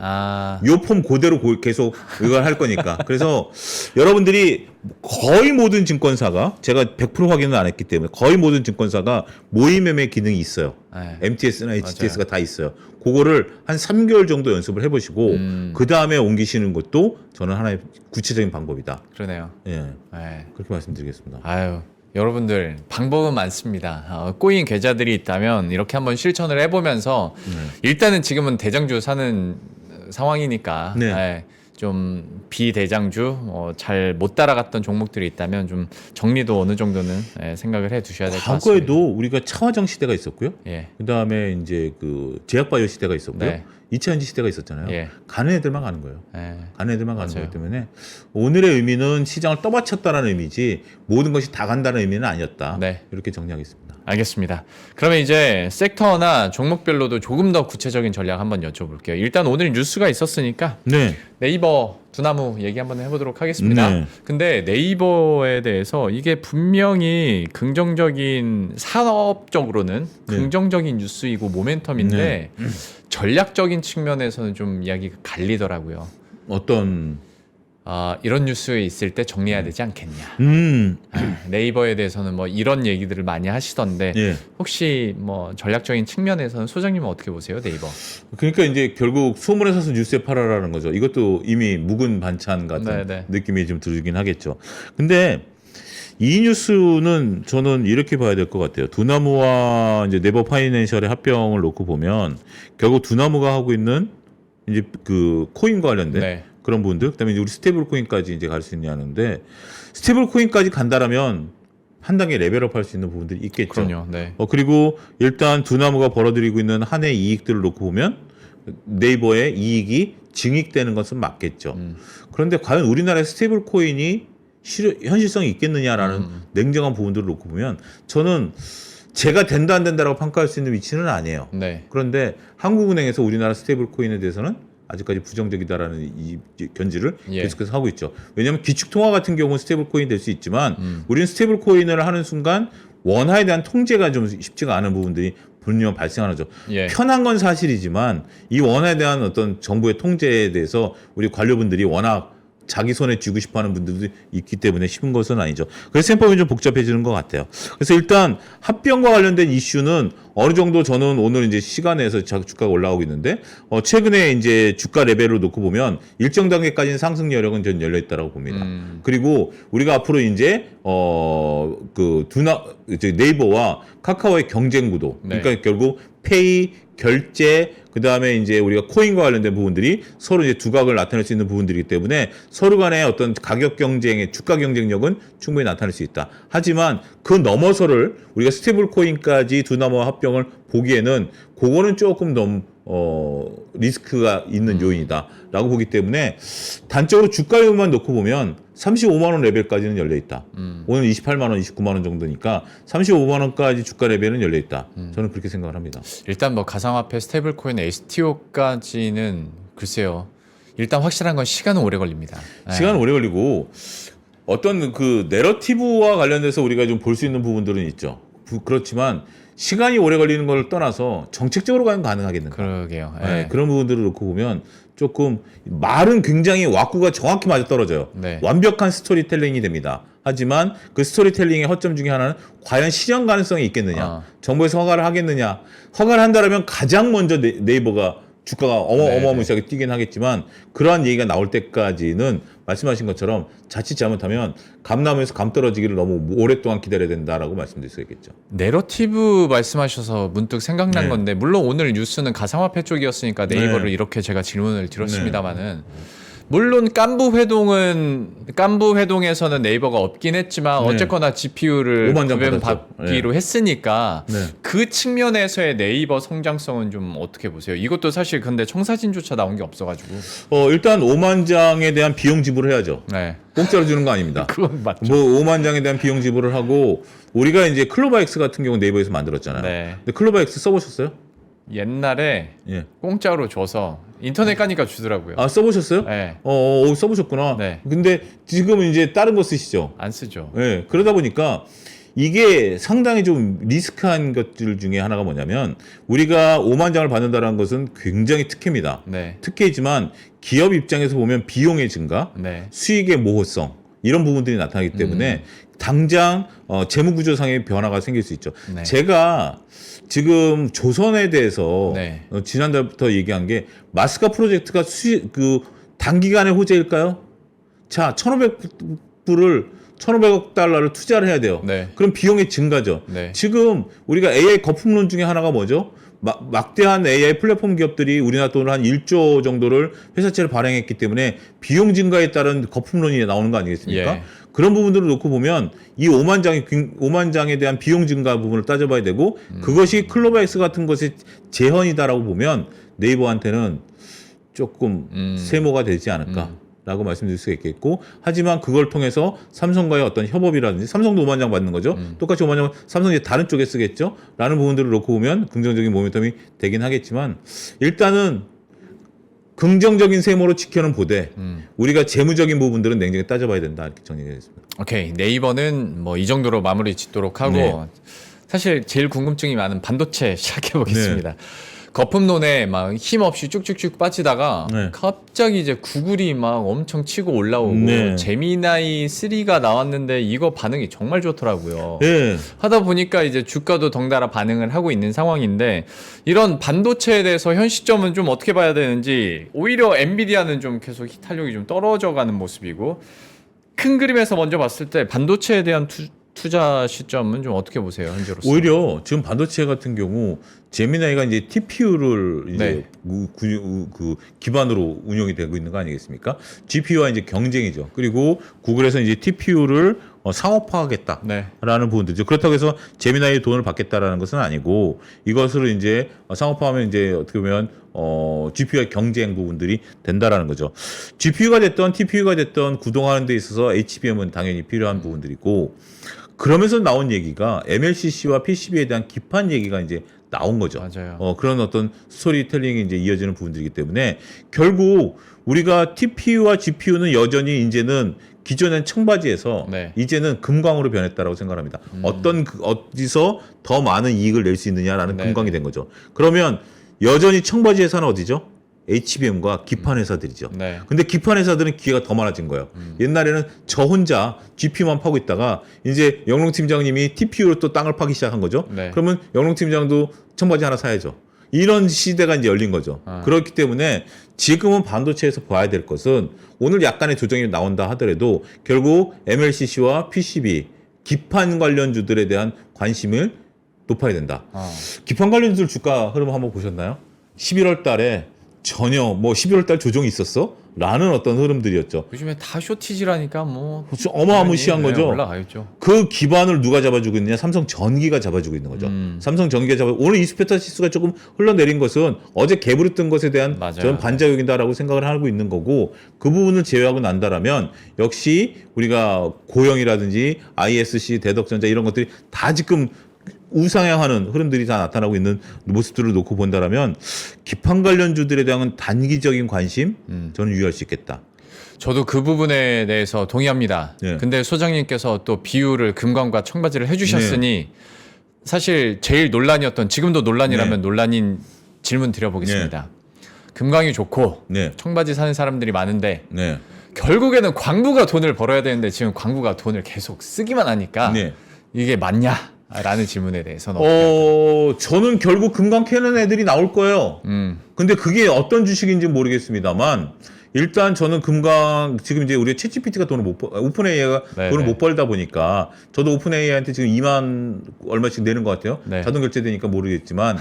요 폼 그대로 계속 이걸 할 거니까. 그래서 여러분들이 거의 모든 증권사가 제가 100% 확인은 안 했기 때문에 거의 모든 증권사가 모의매매 기능이 있어요. MTS나 HTS가 다 있어요. 그거를 한 3개월 정도 연습을 해보시고 그 다음에 옮기시는 것도 저는 하나의 구체적인 방법이다. 그러네요. 그렇게 말씀드리겠습니다. 여러분들 방법은 많습니다. 꼬인 계좌들이 있다면 이렇게 한번 실천을 해보면서 일단은 지금은 대장주 사는 상황이니까 좀 비대장주 잘 못 따라갔던 종목들이 있다면 좀 정리도 어느 정도는 생각을 해 두셔야 될 것 같습니다. 과거에도 우리가 차화정 시대가 있었고요. 그다음에 이제 그 제약바이오 시대가 있었고요. 2차전지 시대가 있었잖아요. 가는 애들만 가는 거예요. 가는 애들만 가는 거기 때문에 오늘의 의미는 시장을 떠받쳤다는 의미지 모든 것이 다 간다는 의미는 아니었다. 이렇게 정리하겠습니다. 알겠습니다. 그러면 이제 섹터나 종목별로도 조금 더 구체적인 전략 한번 여쭤볼게요. 일단 오늘 뉴스가 있었으니까 네이버 두나무 얘기 한번 해보도록 하겠습니다. 근데 네이버에 대해서 이게 분명히 긍정적인 산업적으로는 긍정적인 뉴스이고 모멘텀인데 전략적인 측면에서는 좀 이야기가 갈리더라고요. 어떤 이런 뉴스에 있을 때 정리해야 되지 않겠냐. 네이버에 대해서는 뭐 이런 얘기들을 많이 하시던데 예. 혹시 뭐 전략적인 측면에서는 소장님은 어떻게 보세요, 네이버? 그러니까 이제 결국 소문에 사서 뉴스에 팔아라는 거죠. 이것도 이미 묵은 반찬 같은 네네. 느낌이 좀 들긴 하겠죠. 근데 이 뉴스는 저는 이렇게 봐야 될 것 같아요. 두나무와 이제 네이버 파이낸셜의 합병을 놓고 보면 결국 두나무가 하고 있는 이제 그 코인과 관련된 네. 그런 부분들, 그다음에 이제 우리 스테이블 코인까지 이제 갈 수 있냐는데 스테이블 코인까지 간다라면 한 단계 레벨업 할 수 있는 부분들이 있겠죠. 그럼요. 네. 그리고 일단 두나무가 벌어들이고 있는 한 해 이익들을 놓고 보면 네이버의 이익이 증익되는 것은 맞겠죠. 그런데 과연 우리나라의 스테이블 코인이 현실성이 있겠느냐라는 냉정한 부분들을 놓고 보면 저는 제가 된다 안 된다라고 평가할 수 있는 위치는 아니에요. 네. 그런데 한국은행에서 우리나라 스테이블 코인에 대해서는 아직까지 부정적이다라는 이 견지를 예. 계속해서 하고 있죠. 왜냐하면 기축통화 같은 경우는 스테이블 코인이 될 수 있지만 우리는 스테이블 코인을 하는 순간 원화에 대한 통제가 좀 쉽지가 않은 부분들이 분명 발생하는 거죠. 예. 편한 건 사실이지만 이 원화에 대한 어떤 정부의 통제에 대해서 우리 관료분들이 워낙 자기 손에 쥐고 싶어하는 분들도 있기 때문에 쉬운 것은 아니죠. 그래서 셈법이 좀 복잡해지는 것 같아요. 그래서 일단 합병과 관련된 이슈는 어느 정도 저는 오늘 이제 시간에서 주가가 올라오고 있는데 최근에 이제 주가 레벨을 놓고 보면 일정 단계까지는 상승 여력은 전 열려 있다라고 봅니다. 그리고 우리가 앞으로 이제 이제 네이버와 카카오의 경쟁 구도, 네. 그러니까 결국 페이 결제 그다음에 이제 우리가 코인과 관련된 부분들이 서로 이제 두각을 나타낼 수 있는 부분들이기 때문에 서로 간의 어떤 가격 경쟁의 주가 경쟁력은 충분히 나타낼 수 있다. 하지만 그 넘어서를 우리가 스테이블 코인까지 두나무와 합병을 보기에는 그거는 조금 너무 리스크가 있는 요인이다라고 보기 때문에 단적으로 주가율만 놓고 보면 35만 원 레벨까지는 열려 있다. 오늘 28만 원, 29만 원 정도니까 35만 원까지 주가 레벨은 열려 있다. 저는 그렇게 생각을 합니다. 일단 뭐 가상화폐, 스테이블코인, STO까지는 글쎄요. 일단 확실한 건 시간은 오래 걸립니다. 네. 시간은 오래 걸리고 어떤 그 내러티브와 관련돼서 우리가 좀 볼 수 있는 부분들은 있죠. 그렇지만 시간이 오래 걸리는 걸 떠나서 정책적으로 과연 가능하겠는가? 그러게요. 네, 네. 그런 부분들을 놓고 보면 조금 말은 굉장히 왁구가 정확히 맞아 떨어져요. 네. 완벽한 스토리텔링이 됩니다. 하지만 그 스토리텔링의 허점 중에 하나는 과연 실현 가능성이 있겠느냐? 정부에서 허가를 하겠느냐? 허가를 한다면 가장 먼저 네이버가 주가가 어마어마하게 뛰긴 하겠지만 그러한 얘기가 나올 때까지는 말씀하신 것처럼 자칫 잘못하면 감나무에서 감 떨어지기를 너무 오랫동안 기다려야 된다라고 말씀드릴 수 있겠죠. 내러티브 말씀하셔서 문득 생각난 네. 건데 물론 오늘 뉴스는 가상화폐 쪽이었으니까 네이버를 네. 이렇게 제가 질문을 드렸습니다만은 물론 깐부 회동에서는 네이버가 없긴 했지만 네. 어쨌거나 GPU를 5만 장 받기로 했으니까 네. 그 측면에서의 네이버 성장성은 좀 어떻게 보세요? 이것도 사실 근데 청사진조차 나온 게 없어가지고. 일단 5만 장에 대한 비용 지불을 해야죠. 네. 공짜로 주는 거 아닙니다. 그건 맞죠. 뭐 5만 장에 대한 비용 지불을 하고 우리가 이제 클로바엑스 같은 경우 네이버에서 만들었잖아요. 네. 근데 클로바엑스 써보셨어요? 옛날에 예. 공짜로 줘서 인터넷 가니까 주더라고요. 아 써보셨어요? 네. 써보셨구나. 네. 근데 지금은 이제 다른 거 쓰시죠. 안 쓰죠. 예. 그러다 보니까 이게 상당히 좀 리스크한 것들 중에 하나가 뭐냐면 우리가 5만 장을 받는다는 것은 굉장히 특혜입니다. 네. 특혜이지만 기업 입장에서 보면 비용의 증가, 네. 수익의 모호성 이런 부분들이 나타나기 때문에 당장 재무구조상의 변화가 생길 수 있죠. 네. 제가 지금 조선에 대해서 네. 지난달부터 얘기한 게 마스카 프로젝트가 단기간의 호재일까요? 자, 1,500억 달러를 투자를 해야 돼요. 네. 그럼 비용의 증가죠. 네. 지금 우리가 AI 거품론 중에 하나가 뭐죠? 막대한 AI 플랫폼 기업들이 우리나라 돈으로 한 1조 정도를 회사채를 발행했기 때문에 비용 증가에 따른 거품론이 나오는 거 아니겠습니까? 예. 그런 부분들을 놓고 보면 이 5만 장에 대한 비용 증가 부분을 따져봐야 되고 그것이 클로바엑스 같은 것의 재현이다라고 보면 네이버한테는 조금 세모가 되지 않을까라고 말씀드릴 수 있겠고 하지만 그걸 통해서 삼성과의 어떤 협업이라든지 삼성도 5만 장 받는 거죠. 똑같이 5만 장 삼성이 이제 다른 쪽에 쓰겠죠. 라는 부분들을 놓고 보면 긍정적인 모멘텀이 되긴 하겠지만 일단은 긍정적인 세모로 지켜는 보되 우리가 재무적인 부분들은 냉정히 따져봐야 된다 이렇게 정리하겠습니다. 오케이. 네이버는 뭐 이 정도로 마무리 짓도록 하고 네. 사실 제일 궁금증이 많은 반도체 시작해 보겠습니다. 거품론에 막 힘없이 쭉쭉쭉 빠지다가 네. 갑자기 이제 구글이 막 엄청 치고 올라오고 네. 제미나이 3가 나왔는데 이거 반응이 정말 좋더라고요. 예. 하다 보니까 이제 주가도 덩달아 반응을 하고 있는 상황인데 이런 반도체에 대해서 현 시점은 좀 어떻게 봐야 되는지 오히려 엔비디아는 좀 계속 희탄력이 좀 떨어져가는 모습이고 큰 그림에서 먼저 봤을 때 반도체에 대한 투자 시점은 좀 어떻게 보세요, 현재로서? 오히려 지금 반도체 같은 경우 제미나이가 이제 TPU를 이제 네. 그 기반으로 운영이 되고 있는 거 아니겠습니까? GPU와 이제 경쟁이죠. 그리고 구글에서 이제 TPU를 상업화하겠다라는 네. 부분들이죠. 그렇다고 해서 제미나이의 돈을 받겠다라는 것은 아니고 이것을 이제 상업화하면 이제 어떻게 보면 GPU와 경쟁 부분들이 된다라는 거죠. GPU가 됐던 TPU가 됐던 구동하는 데 있어서 HBM은 당연히 필요한 부분들이고 그러면서 나온 얘기가 MLCC와 PCB에 대한 기판 얘기가 이제 나온 거죠. 맞아요. 그런 어떤 스토리텔링이 이제 이어지는 부분들이기 때문에 결국 우리가 TPU와 GPU는 여전히 이제는 기존엔 청바지에서 네. 이제는 금광으로 변했다라고 생각합니다. 어디서 더 많은 이익을 낼 수 있느냐라는 네네. 금광이 된 거죠. 그러면 여전히 청바지 회사는 어디죠? HBM과 기판 회사들이죠. 네. 근데 기판 회사들은 기회가 더 많아진 거예요. 옛날에는 저 혼자 GPU만 파고 있다가 이제 영롱 팀장님이 TPU로 또 땅을 파기 시작한 거죠. 네. 그러면 영롱 팀장도 청바지 하나 사야죠. 이런 시대가 이제 열린 거죠. 그렇기 때문에 지금은 반도체에서 봐야 될 것은 오늘 약간의 조정이 나온다 하더라도 결국 MLCC와 PCB, 기판 관련주들에 대한 관심을 높아야 된다. 기판 관련주들 주가 흐름 한번 보셨나요? 11월 달에 전혀 뭐 11월 달 조정이 있었어? 라는 어떤 흐름들이었죠. 요즘에 다 쇼티지라니까 뭐 어마무시한 네, 거죠. 올라가겠죠. 그 기반을 누가 잡아주고 있느냐? 삼성전기가 잡아주고 있는 거죠. 삼성전기가 오늘 이스페타 지수가 조금 흘러내린 것은 어제 갭으로 뜬 것에 대한 맞아요. 저는 반작용이다라고 생각을 하고 있는 거고 그 부분을 제외하고 난다라면 역시 우리가 고영이라든지 ISC, 대덕전자 이런 것들이 다 지금 우상향하는 흐름들이 다 나타나고 있는 모습들을 놓고 본다라면 기판 관련주들에 대한 단기적인 관심 저는 유의할 수 있겠다. 저도 그 부분에 대해서 동의합니다. 네. 근데 소장님께서 또 비율을 금광과 청바지를 해주셨으니 사실 제일 논란이었던 지금도 논란이라면 논란인 질문 드려보겠습니다. 금광이 좋고 네. 청바지 사는 사람들이 많은데 네. 결국에는 광부가 돈을 벌어야 되는데 지금 광부가 돈을 계속 쓰기만 하니까 네. 이게 맞냐? 라는 질문에 대해서는 어떻게 저는 결국 금강 캐는 애들이 나올 거예요. 근데 그게 어떤 주식인지 모르겠습니다만 일단 저는 금강 지금 이제 우리 챗GPT가 돈을 오픈AI가 네네. 돈을 못 벌다 보니까 저도 오픈AI한테 지금 2만 얼마씩 내는 것 같아요. 네. 자동 결제되니까 모르겠지만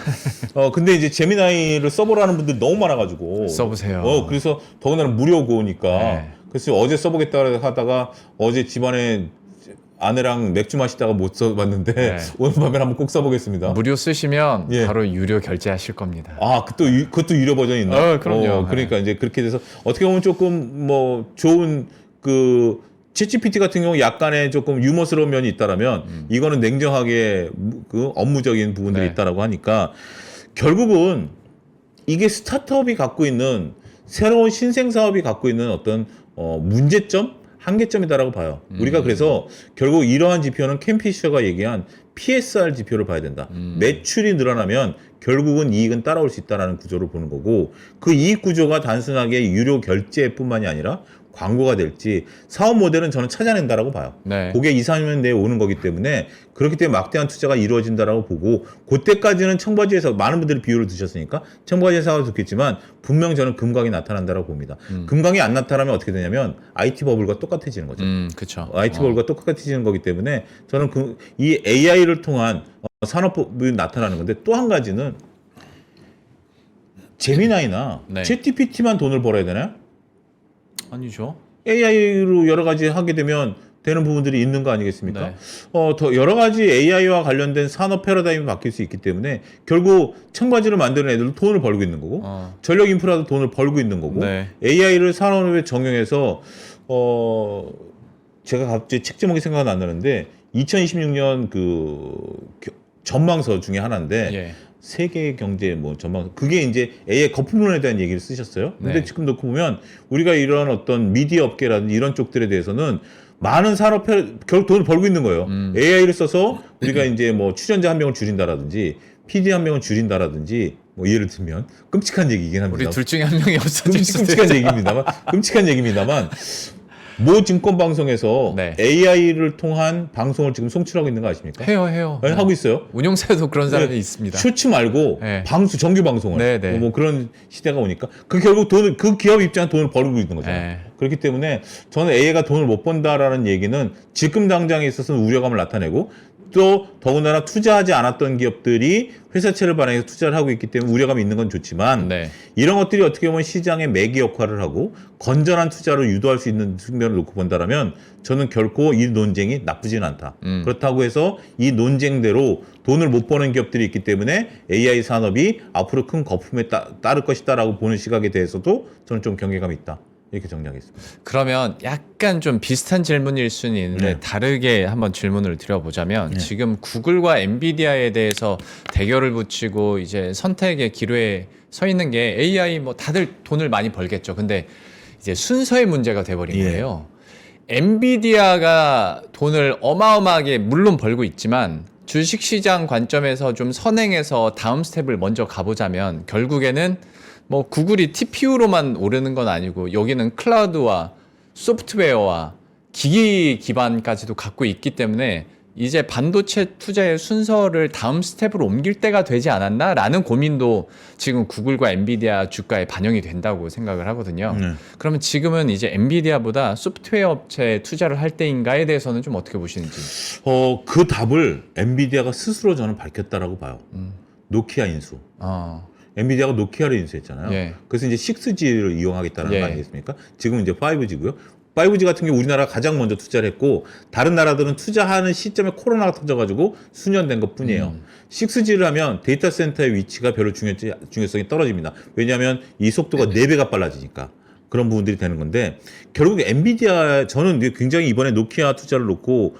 근데 이제 제미나이를 써보라는 분들이 너무 많아가지고 써보세요. 그래서 더군다나 무료고니까 네. 그래서 어제 써보겠다 하다가 어제 집안에 아내랑 맥주 마시다가 못 써봤는데 네. 오늘 밤에 한번 꼭 써보겠습니다. 무료 쓰시면 예. 바로 유료 결제하실 겁니다. 그것도 유료 버전이 있나? 그럼요. 그러니까 이제 그렇게 돼서 어떻게 보면 조금 뭐 좋은 그 챗GPT 같은 경우 약간의 조금 유머스러운 면이 있다라면 이거는 냉정하게 그 업무적인 부분들이 네. 있다라고 하니까 결국은 이게 스타트업이 갖고 있는 새로운 신생 사업이 갖고 있는 어떤 문제점? 한계점이다라고 봐요. 우리가 그래서 결국 이러한 지표는 켄 피셔가 얘기한 PSR 지표를 봐야 된다. 매출이 늘어나면 결국은 이익은 따라올 수 있다는 구조를 보는 거고 그 이익 구조가 단순하게 유료 결제뿐만이 아니라 광고가 될지 사업 모델은 저는 찾아낸다라고 봐요. 네. 그게 2, 3년 내에 오는 거기 때문에 그렇기 때문에 막대한 투자가 이루어진다라고 보고 그때까지는 청바지에서 많은 분들이 비율을 드셨으니까 청바지 회사가 좋겠지만 분명 저는 금강이 나타난다라고 봅니다. 금강이 안 나타나면 어떻게 되냐면 IT 버블과 똑같아지는 거죠. 그렇죠. IT 버블과 똑같아지는 거기 때문에 저는 이 AI를 통한 산업이 나타나는 건데 또 한 가지는 제미나이나 네. 챗GPT만 돈을 벌어야 되나요? 아니죠. AI로 여러 가지 하게 되면 되는 부분들이 있는 거 아니겠습니까? 네. 더 여러 가지 AI와 관련된 산업 패러다임이 바뀔 수 있기 때문에 결국 청바지를 만드는 애들도 돈을 벌고 있는 거고 전력 인프라도 돈을 벌고 있는 거고 네. AI를 산업에 정용해서 제가 갑자기 책 제목이 생각이 안 나는데 2026년 그 전망서 중에 하나인데 예. 세계 경제 뭐 전망 그게 이제 AI 거품론에 대한 얘기를 쓰셨어요. 근데 네. 지금 놓고 보면 우리가 이런 어떤 미디어 업계라든지 이런 쪽들에 대해서는 많은 산업 결국 돈을 벌고 있는 거예요. AI를 써서 우리가 이제 뭐 출연자 한 명을 줄인다라든지 PD 한 명을 줄인다라든지 뭐 예를 들면 끔찍한 얘기이긴 합니다. 우리 둘 중에 한 명이 없어질 수도 끔찍한 있어요. 끔찍한 얘기입니다만 모 증권 방송에서 네. AI를 통한 방송을 지금 송출하고 있는 거 아십니까? 해요. 네, 하고 있어요. 운용사에도 그런 사람이 네, 있습니다. 쇼츠 말고 네. 정규 방송을 네. 뭐 그런 시대가 오니까 그 결국 그 기업 입장에 돈을 벌고 있는 거잖아요. 네. 그렇기 때문에 저는 AI가 돈을 못 번다라는 얘기는 지금 당장에 있어서는 우려감을 나타내고 또 더군다나 투자하지 않았던 기업들이 회사채를 발행해서 투자를 하고 있기 때문에 우려감이 있는 건 좋지만 네. 이런 것들이 어떻게 보면 시장의 매개 역할을 하고 건전한 투자로 유도할 수 있는 측면을 놓고 본다라면 저는 결코 이 논쟁이 나쁘지는 않다. 그렇다고 해서 이 논쟁대로 돈을 못 버는 기업들이 있기 때문에 AI 산업이 앞으로 큰 거품에 따를 것이다라고 보는 시각에 대해서도 저는 좀 경계감이 있다. 이렇게 정리하겠습니다. 그러면 약간 좀 비슷한 질문일 수는 있는데 네. 다르게 한번 질문을 드려보자면 네. 지금 구글과 엔비디아에 대해서 대결을 붙이고 이제 선택의 기로에 서 있는 게 AI 뭐 다들 돈을 많이 벌겠죠. 근데 이제 순서의 문제가 돼버린 거예요. 엔비디아가 돈을 어마어마하게 물론 벌고 있지만 주식시장 관점에서 좀 선행해서 다음 스텝을 먼저 가보자면 결국에는 뭐 구글이 TPU로만 오르는 건 아니고 여기는 클라우드와 소프트웨어와 기기 기반까지도 갖고 있기 때문에 이제 반도체 투자의 순서를 다음 스텝으로 옮길 때가 되지 않았나라는 고민도 지금 구글과 엔비디아 주가에 반영이 된다고 생각을 하거든요. 그러면 지금은 이제 엔비디아보다 소프트웨어 업체에 투자를 할 때인가에 대해서는 좀 어떻게 보시는지. 그 답을 엔비디아가 스스로 저는 밝혔다라고 봐요. 노키아 인수. 엔비디아가 노키아를 인수했잖아요. 예. 그래서 이제 6G를 이용하겠다는 예. 거 아니겠습니까? 지금 이제 5G고요. 5G 같은 경우 우리나라가 가장 먼저 투자를 했고 다른 나라들은 투자하는 시점에 코로나가 터져가지고 수년된 것 뿐이에요. 6G를 하면 데이터 센터의 위치가 별로 중요성이 떨어집니다. 왜냐하면 이 속도가 4배가 빨라지니까. 그런 부분들이 되는 건데 결국 엔비디아 저는 굉장히 이번에 노키아 투자를 놓고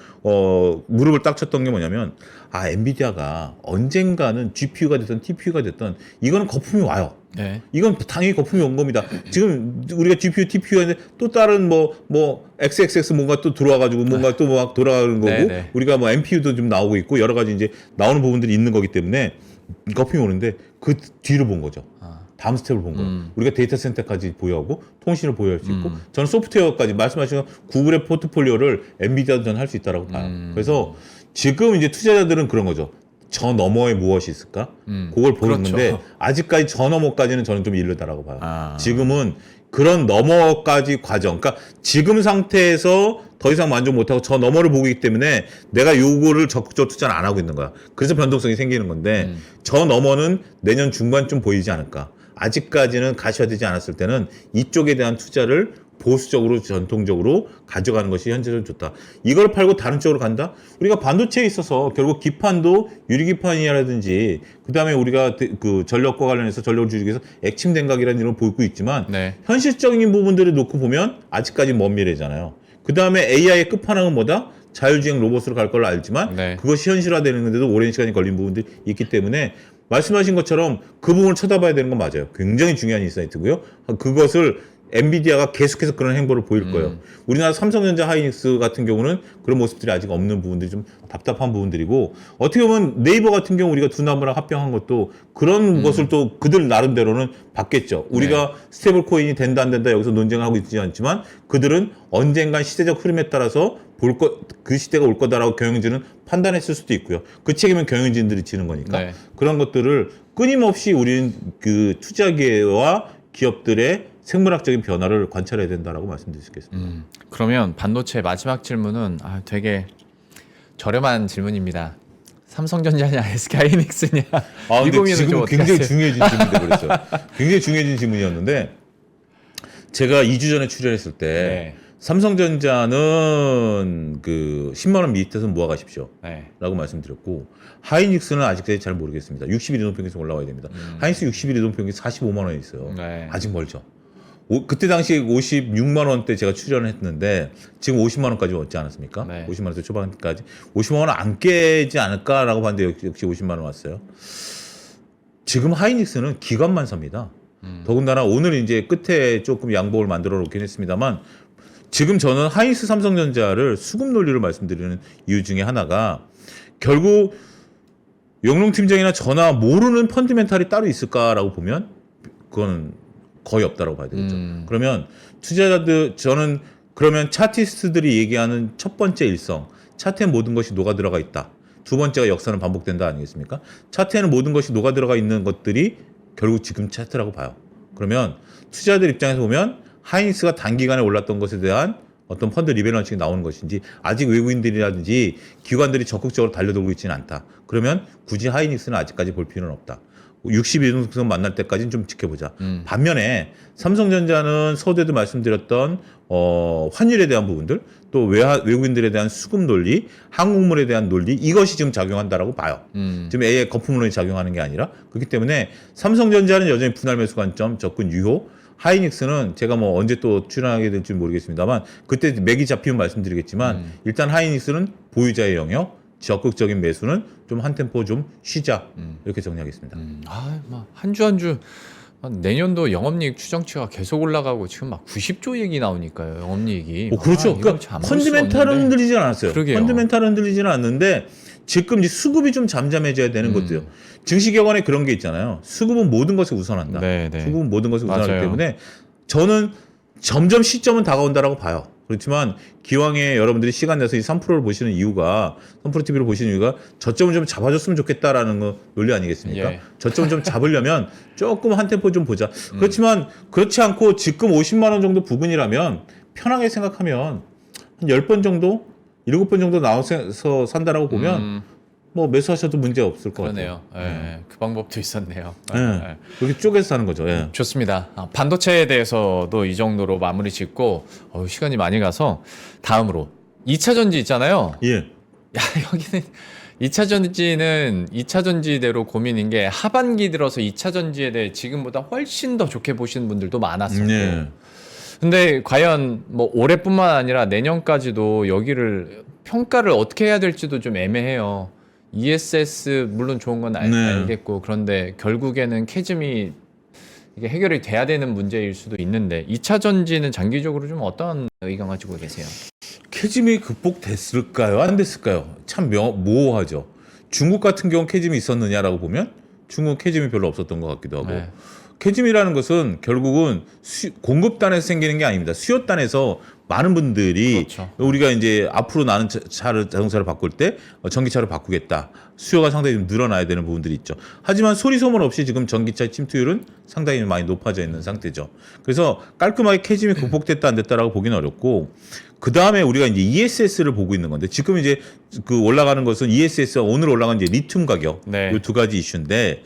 무릎을 딱 쳤던 게 뭐냐면 엔비디아가 언젠가는 GPU가 됐든 TPU가 됐든 이거는 거품이 와요. 네. 이건 당연히 거품이 온 겁니다. 지금 우리가 GPU, TPU 했는데 또 다른 XXX 뭔가 또 들어와가지고 뭔가 또 막 돌아가는 거고 네. 우리가 뭐 MPU도 좀 나오고 있고 여러 가지 이제 나오는 부분들이 있는 거기 때문에 거품이 오는데 그 뒤를 본 거죠. 다음 스텝을 본 거예요. 우리가 데이터 센터까지 보유하고 통신을 보유할 수 있고 저는 소프트웨어까지 말씀하신 구글의 포트폴리오를 엔비디아도 저는 할 수 있다고 봐요. 그래서 지금 이제 투자자들은 그런 거죠. 저 너머에 무엇이 있을까? 그걸 보는 그렇죠. 건데 아직까지 저 너머까지는 저는 좀 이르다라고 봐요. 지금은 그런 너머까지 과정, 그러니까 지금 상태에서 더 이상 만족 못하고 저 너머를 보고 있기 때문에 내가 요거를 적극적으로 투자를 안 하고 있는 거야. 그래서 변동성이 생기는 건데 저 너머는 내년 중반쯤 보이지 않을까. 아직까지는 가시화되지 않았을 때는 이쪽에 대한 투자를 보수적으로 전통적으로 가져가는 것이 현재적으로 좋다. 이걸 팔고 다른 쪽으로 간다? 우리가 반도체에 있어서 결국 기판도 유리기판이라든지 그다음에 우리가 그 전력과 관련해서 전력을 줄이기 위해서 액침 냉각이라는 이런 걸 보고 있지만 현실적인 부분들을 놓고 보면 아직까지 먼 미래잖아요. 그다음에 AI의 끝판왕은 뭐다? 자율주행 로봇으로 갈 걸 알지만 그것이 현실화되는데도 오랜 시간이 걸린 부분들이 있기 때문에 말씀하신 것처럼 그 부분을 쳐다봐야 되는 건 맞아요. 굉장히 중요한 인사이트고요. 그것을 엔비디아가 계속해서 그런 행보를 보일 거예요. 우리나라 삼성전자 하이닉스 같은 경우는 그런 모습들이 아직 없는 부분들이 좀 답답한 부분들이고 어떻게 보면 네이버 같은 경우 우리가 두나무랑 합병한 것도 그런 것을 또 그들 나름대로는 봤겠죠. 우리가 스테이블 코인이 된다 안 된다 여기서 논쟁을 하고 있지 않지만 그들은 언젠간 시대적 흐름에 따라서 그 시대가 올 거다라고 경영진은 판단했을 수도 있고요. 그 책임은 경영진들이 지는 거니까 그런 것들을 끊임없이 우리는 그 투자기회와 기업들의 생물학적인 변화를 관찰해야 된다라고 말씀드릴 수 있겠습니다. 그러면 반도체 마지막 질문은 되게 저렴한 질문입니다. 삼성전자냐 SK하이닉스냐 이 근데 고민은 지금 좀 어떻게 굉장히 하세요? 중요해진 질문인데 그랬어요. 굉장히 중요해진 질문이었는데 제가 2주 전에 출연했을 때 삼성전자는 그 10만 원 밑에서 모아 가십시오. 라고 말씀드렸고 하이닉스는 아직까지 잘 모르겠습니다. 60일 이동평균선 올라와야 됩니다. 하이닉스 60일 이동평균 45만 원에 있어요. 아직 멀죠. 그때 당시에 56만 원대 제가 출연을 했는데 지금 50만 원까지 왔지 않았습니까? 50만 원대 초반까지 50만 원 안 깨지 않을까라고 봤는데 역시 50만 원 왔어요. 지금 하이닉스는 기관만 삽니다. 더군다나 오늘 이제 끝에 조금 양복을 만들어 놓긴 했습니다만 지금 저는 하이닉스 삼성전자를 수급 논리로 말씀드리는 이유 중에 하나가 결국 영롱 팀장이나 저나 모르는 펀드멘탈이 따로 있을까라고 보면 그건 거의 없다라고 봐야 되겠죠. 그러면 투자자들 저는 그러면 차티스트들이 얘기하는 첫 번째 일성 차트에 모든 것이 녹아 들어가 있다. 두 번째가 역사는 반복된다 아니겠습니까? 차트에는 모든 것이 녹아 들어가 있는 것들이 결국 지금 차트라고 봐요. 그러면 투자자들 입장에서 보면 하이닉스가 단기간에 올랐던 것에 대한 어떤 펀드 리밸런싱이 나오는 것인지 아직 외국인들이라든지 기관들이 적극적으로 달려들고 있지는 않다. 그러면 굳이 하이닉스는 아직까지 볼 필요는 없다. 61등선 만날 때까지는 좀 지켜보자. 반면에 삼성전자는 서두에도 말씀드렸던 환율에 대한 부분들 또 외국인들에 대한 수급 논리, 항공물에 대한 논리 이것이 지금 작용한다라고 봐요. 지금 A의 거품론이 작용하는 게 아니라 그렇기 때문에 삼성전자는 여전히 분할 매수 관점 접근 유효. 하이닉스는 제가 뭐 언제 또 출연하게 될지 모르겠습니다만 그때 맥이 잡히면 말씀드리겠지만 일단 하이닉스는 보유자의 영역, 적극적인 매수는 좀 한 템포 좀 쉬자 이렇게 정리하겠습니다. 한 주 한 주 내년도 영업이익 추정치가 계속 올라가고 지금 막 90조 얘기 나오니까요. 영업이익이. 그렇죠. 그러니까 펀드멘탈은 흔들리진 않았어요. 그러게요. 펀드멘탈은 흔들리지는 않는데 지금 이제 수급이 좀 잠잠해져야 되는 것도요. 증시격언에 그런 게 있잖아요. 수급은 모든 것을 우선한다. 네네. 수급은 모든 것을 우선하기 맞아요. 때문에 저는 점점 시점은 다가온다라고 봐요. 그렇지만 기왕에 여러분들이 시간 내서 이 3%를 보시는 이유가 3% TV를 보시는 이유가 저점을 좀 잡아줬으면 좋겠다라는 거 논리 아니겠습니까? 예. 저점을 좀 잡으려면 조금 한 템포 좀 보자. 그렇지만 그렇지 않고 지금 50만 원 정도 부근이라면 편하게 생각하면 한 10번 정도 7번 정도 나와서 산다라고 보면 뭐 매수하셔도 문제 없을 것 그러네요. 같아요. 예, 그 방법도 있었네요. 네. 그렇게 쪼개서 사는 거죠. 예. 좋습니다. 반도체에 대해서도 이 정도로 마무리 짓고 시간이 많이 가서 다음으로 2차 전지 있잖아요. 예. 야, 여기는 2차 전지는 2차 전지대로 고민인 게 하반기 들어서 2차 전지에 대해 지금보다 훨씬 더 좋게 보시는 분들도 많았었고. 예. 근데 과연 뭐 올해뿐만 아니라 내년까지도 여기를 평가를 어떻게 해야 될지도 좀 애매해요. ESS 물론 좋은 건 알겠고 그런데 결국에는 캐즘이 이게 해결이 돼야 되는 문제일 수도 있는데 2차 전지는 장기적으로 좀 어떤 의견 가지고 계세요? 캐즘이 극복됐을까요? 안 됐을까요? 참 모호하죠. 중국 같은 경우 캐즘이 있었느냐라고 보면 중국 캐즘이 별로 없었던 것 같기도 하고 네. 캐즘이라는 것은 결국은 공급단에서 생기는 게 아닙니다. 수요단에서 많은 분들이 그렇죠. 우리가 이제 앞으로 나는 자동차를 바꿀 때 전기차로 바꾸겠다. 수요가 상당히 좀 늘어나야 되는 부분들이 있죠. 하지만 소리 소문 없이 지금 전기차 침투율은 상당히 많이 높아져 있는 상태죠. 그래서 깔끔하게 캐즘이 극복됐다 안 됐다라고 보기는 어렵고 그 다음에 우리가 이제 ESS를 보고 있는 건데 지금 이제 그 올라가는 것은 ESS와 오늘 올라간 이제 리튬 가격 네. 이 두 가지 이슈인데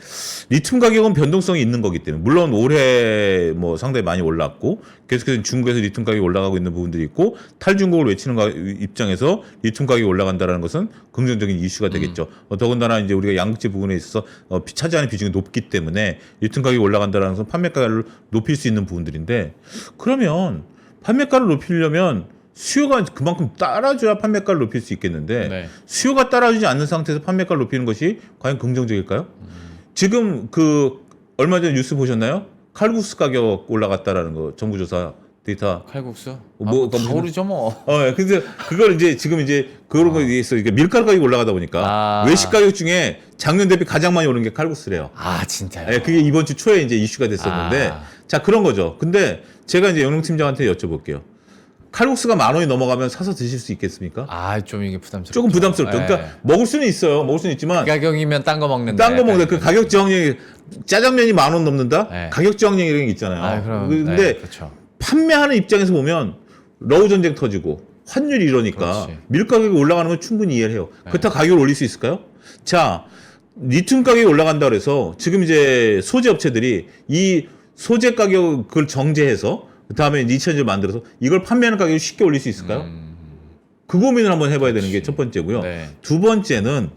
리튬 가격은 변동성이 있는 거기 때문에 물론 올해 뭐 상당히 많이 올랐고 계속해서 중국에서 리튬 가격이 올라가고 있는 부분들이 있고 탈중국을 외치는 입장에서 리튬 가격이 올라간다라는 것은 긍정적인 이슈가 되겠죠. 더군다나 이제 우리가 양극재 부분에 있어서 차지하는 비중이 높기 때문에 리튬 가격이 올라간다라는 것은 판매가를 높일 수 있는 부분들인데 그러면 판매가를 높이려면 수요가 그만큼 따라줘야 판매가를 높일 수 있겠는데 네. 수요가 따라주지 않는 상태에서 판매가를 높이는 것이 과연 긍정적일까요? 지금 그 얼마 전에 뉴스 보셨나요? 칼국수 가격 올라갔다라는 거 정부조사 데이터. 칼국수? 뭐 다 오르죠 뭐. 근데 그걸 이제 지금 이제 그런 거에 의해서 이게 밀가루 가격이 올라가다 보니까 외식 가격 중에 작년 대비 가장 많이 오른 게 칼국수래요. 진짜요? 예, 그게 이번 주 초에 이제 이슈가 됐었는데 자 그런 거죠. 근데 제가 이제 영롱 팀장한테 여쭤볼게요. 칼국수가 10,000원이 넘어가면 사서 드실 수 있겠습니까? 좀 이게 부담스럽죠. 조금 부담스럽죠. 네. 그러니까 먹을 수는 있어요. 먹을 수는 있지만 그 가격이면 딴 거 먹는다. 딴 거 먹는다. 그 가격 저항력이 짜장면이 10,000원 넘는다? 네. 가격 저항력이라는 게 있잖아요. 그럼, 근데 그렇죠. 판매하는 입장에서 보면 러우 전쟁 터지고 환율이 이러니까 그렇지. 밀 가격이 올라가는 건 충분히 이해를 해요. 그렇다고 가격을 올릴 수 있을까요? 자, 리튬 가격이 올라간다 그래서 지금 이제 소재 업체들이 이 소재 가격을 정제해서 그다음에 니천을 만들어서 이걸 판매하는 가격을 쉽게 올릴 수 있을까요? 그 고민을 한번 해봐야 되는 게 첫 번째고요. 네. 두 번째는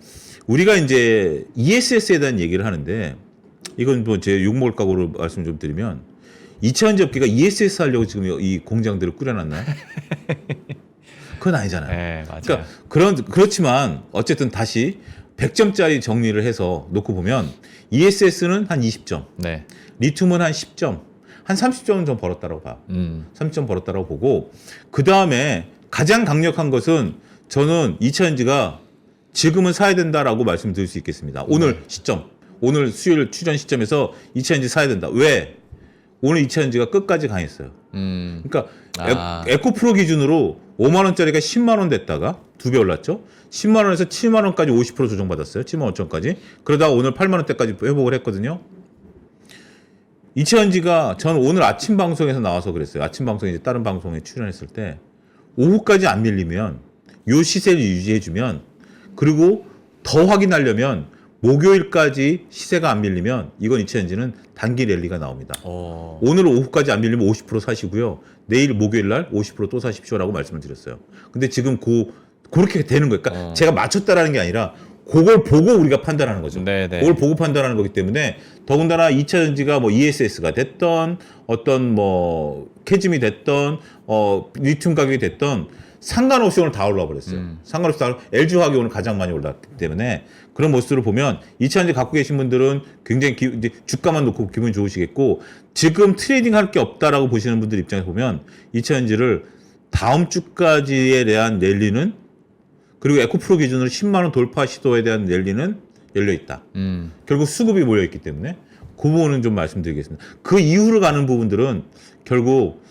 우리가 이제 ESS에 대한 얘기를 하는데 이건 뭐 제 욕먹을 각오로 말씀 좀 드리면 2차 업계가 ESS 하려고 지금 이 공장들을 꾸려놨나요? 그건 아니잖아요. 네, 맞아요. 그러니까 그렇지만 어쨌든 다시 100점짜리 정리를 해서 놓고 보면 ESS는 한 20점, 네. 리튬은 한 10점, 한 30점은 좀 벌었다고 봐요. 30점 벌었다고 보고 그 다음에 가장 강력한 것은 저는 2차 전지가 지금은 사야 된다라고 말씀드릴 수 있겠습니다. 오늘 시점, 오늘 수요일 추전 시점에서 이차전지 사야 된다. 왜? 오늘 이차전지가 끝까지 강했어요. 그러니까 에코프로 기준으로 5만 원짜리가 10만 원 됐다가 2배 올랐죠. 10만 원에서 7만 원까지 50% 조정받았어요. 7만 5천까지. 그러다가 오늘 8만 원대까지 회복을 했거든요. 이차전지가 저는 오늘 아침 방송에서 나와서 그랬어요. 아침 방송에 이제 다른 방송에 출연했을 때 오후까지 안 밀리면 요 시세를 유지해주면 그리고 더 확인하려면 목요일까지 시세가 안 밀리면 이건 이차전지는 단기 랠리가 나옵니다. 오늘 오후까지 안 밀리면 50% 사시고요. 내일 목요일 날 50% 또 사십시오라고 말씀을 드렸어요. 근데 지금 그렇게 되는 거예요. 그러니까 제가 맞췄다라는 게 아니라 그걸 보고 우리가 판단하는 거죠. 네네. 그걸 보고 판단하는 거기 때문에 더군다나 2차전지가 뭐 ESS가 됐던 어떤 뭐 캐즘이 됐던 리튬 가격이 됐던 상관없이 오늘 다 올라 버렸어요. 상관없이 다 LG 화학이 오늘 가장 많이 올랐기 때문에 그런 모습을 보면 2차전지 갖고 계신 분들은 굉장히 이제 주가만 놓고 기분이 좋으시겠고 지금 트레이딩 할 게 없다라고 보시는 분들 입장에서 보면 2차전지를 다음 주까지에 대한 랠리는 그리고 에코프로 기준으로 10만 원 돌파 시도에 대한 랠리는 열려 있다. 결국 수급이 몰려 있기 때문에 그 부분은 좀 말씀드리겠습니다. 그 이후로 가는 부분들은 결국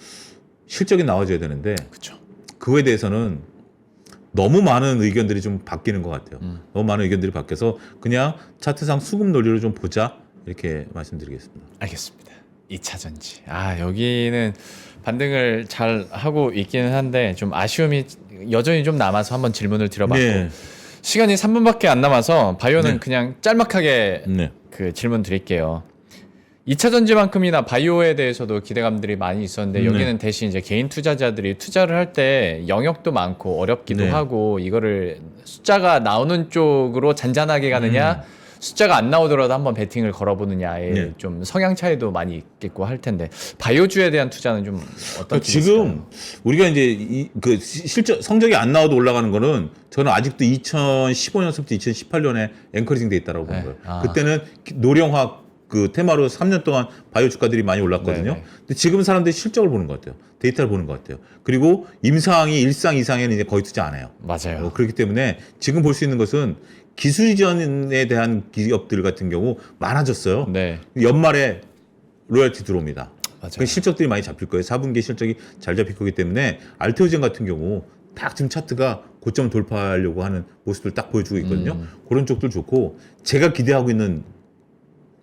실적이 나와줘야 되는데 그렇죠. 그거에 대해서는 너무 많은 의견들이 좀 바뀌는 것 같아요. 너무 많은 의견들이 바뀌어서 그냥 차트상 수급 논리로 좀 보자 이렇게 말씀드리겠습니다. 알겠습니다. 2차전지. 여기는 반등을 잘 하고 있기는 한데 좀 아쉬움이 여전히 좀 남아서 한번 질문을 드려봤고 네. 시간이 3분밖에 안 남아서 바이오는 네. 그냥 짤막하게 네. 그 질문 드릴게요. 2차전지만큼이나 바이오에 대해서도 기대감들이 많이 있었는데 여기는 대신 이제 개인 투자자들이 투자를 할 때 영역도 많고 어렵기도 네. 하고 이거를 숫자가 나오는 쪽으로 잔잔하게 가느냐 숫자가 안 나오더라도 한번 베팅을 걸어보느냐의 네. 좀 성향 차이도 많이 있겠고 할 텐데 바이오주에 대한 투자는 좀 어떻게 지금 우리가 이제 실적 성적이 안 나와도 올라가는 거는 저는 아직도 2015년부터 2018년에 앵커리징 돼 있다라고 보는 거예요. 그때는 노령화 테마로 3년 동안 바이오 주가들이 많이 올랐거든요. 네네. 근데 지금 사람들이 실적을 보는 것 같아요. 데이터를 보는 것 같아요. 그리고 임상이 일상 이상에는 이제 거의 투자 안 해요. 맞아요. 그렇기 때문에 지금 볼 수 있는 것은 기술 이전에 대한 기업들 같은 경우 많아졌어요. 네. 연말에 로열티 들어옵니다. 맞아요. 그 실적들이 많이 잡힐 거예요. 4분기 실적이 잘 잡힐 거기 때문에 알테오젠 같은 경우 딱 지금 차트가 고점 돌파하려고 하는 모습을 딱 보여주고 있거든요. 그런 쪽들 좋고 제가 기대하고 있는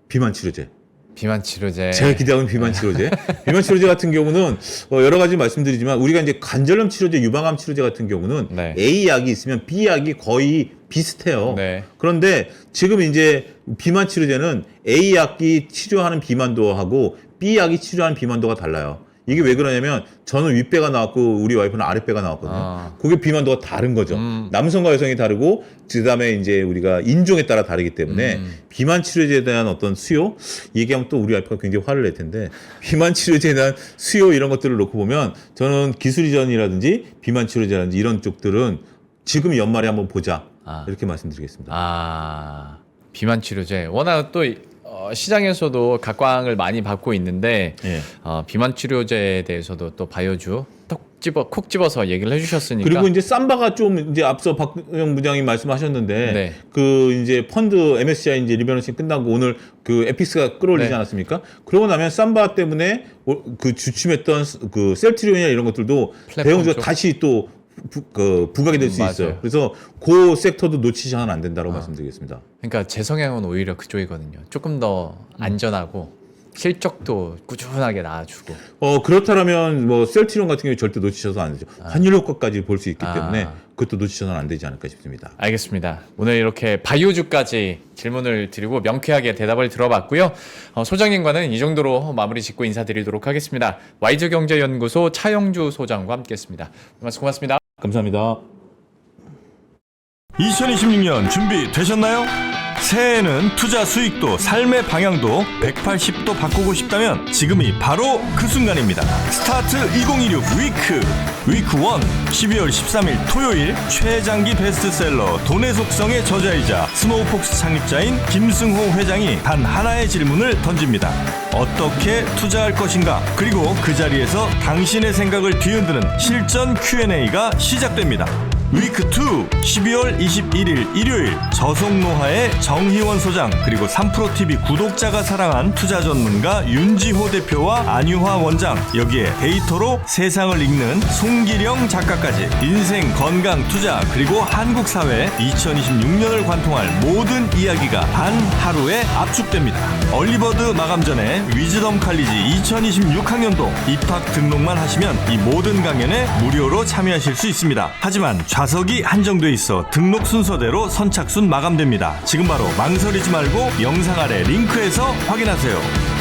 비만 치료제. 비만 치료제. 제가 기대하는 비만 치료제. 비만 치료제 같은 경우는 여러 가지 말씀드리지만 우리가 이제 관절염 치료제, 유방암 치료제 같은 경우는 네. A 약이 있으면 B 약이 거의 비슷해요. 네. 그런데 지금 이제 비만 치료제는 A 약이 치료하는 비만도하고 B 약이 치료하는 비만도가 달라요. 이게 왜 그러냐면 저는 윗배가 나왔고 우리 와이프는 아랫배가 나왔거든요. 그게 비만도가 다른 거죠. 남성과 여성이 다르고 그다음에 이제 우리가 인종에 따라 다르기 때문에 비만 치료제에 대한 어떤 수요 얘기하면 또 우리 와이프가 굉장히 화를 낼 텐데 비만 치료제에 대한 수요 이런 것들을 놓고 보면 저는 기술 이전이라든지 비만 치료제라든지 이런 쪽들은 지금 연말에 한번 보자 이렇게 말씀드리겠습니다. 비만 치료제 워낙 또 시장에서도 각광을 많이 받고 있는데 예. 비만 치료제에 대해서도 또 바이오주 콕 집어서 얘기를 해주셨으니까 그리고 이제 삼바가 좀 이제 앞서 박영 부장님 말씀하셨는데 네. 이제 펀드 MSCI 이제 리밸런싱 끝나고 오늘 에픽스가 끌어올리지 네. 않았습니까? 그러고 나면 삼바 때문에 주춤했던 셀트리온이나 이런 것들도 대형주가 쪽. 다시 또 부각이 될 수 맞아요. 있어요. 그래서 그 섹터도 놓치셔서는 안 된다고 말씀드리겠습니다. 그러니까 제 성향은 오히려 그쪽이거든요. 조금 더 안전하고 실적도 꾸준하게 나와주고. 그렇다면 뭐 셀트리온 같은 경우 절대 놓치셔서 안 되죠. 환율 효과까지 볼 수 있기 때문에 그것도 놓치셔서는 안 되지 않을까 싶습니다. 알겠습니다. 오늘 이렇게 바이오주까지 질문을 드리고 명쾌하게 대답을 들어봤고요. 소장님과는 이 정도로 마무리 짓고 인사드리도록 하겠습니다. 와이즈경제연구소 차영주 소장과 함께했습니다. 말씀 고맙습니다. 감사합니다. 2026년 준비되셨나요? 새해에는 투자 수익도 삶의 방향도 180도 바꾸고 싶다면 지금이 바로 그 순간입니다. 스타트 2026 위크 1 12월 13일 토요일 최장기 베스트셀러 돈의 속성의 저자이자 스노우폭스 창립자인 김승호 회장이 단 하나의 질문을 던집니다. 어떻게 투자할 것인가? 그리고 그 자리에서 당신의 생각을 뒤흔드는 실전 Q&A가 시작됩니다. 위크 2 12월 21일 일요일 저속노화의 정희원 소장 그리고 3프로TV 구독자가 사랑한 투자 전문가 윤지호 대표와 안유화 원장, 여기에 데이터로 세상을 읽는 송기령 작가까지 인생, 건강, 투자 그리고 한국 사회 2026년을 관통할 모든 이야기가 단 하루에 압축됩니다. 얼리버드 마감 전에 위즈덤 칼리지 2026학년도 입학 등록만 하시면 이 모든 강연에 무료로 참여하실 수 있습니다. 하지만 좌석이 한정돼 있어 등록 순서대로 선착순 마감됩니다. 지금 바로 망설이지 말고 영상 아래 링크에서 확인하세요.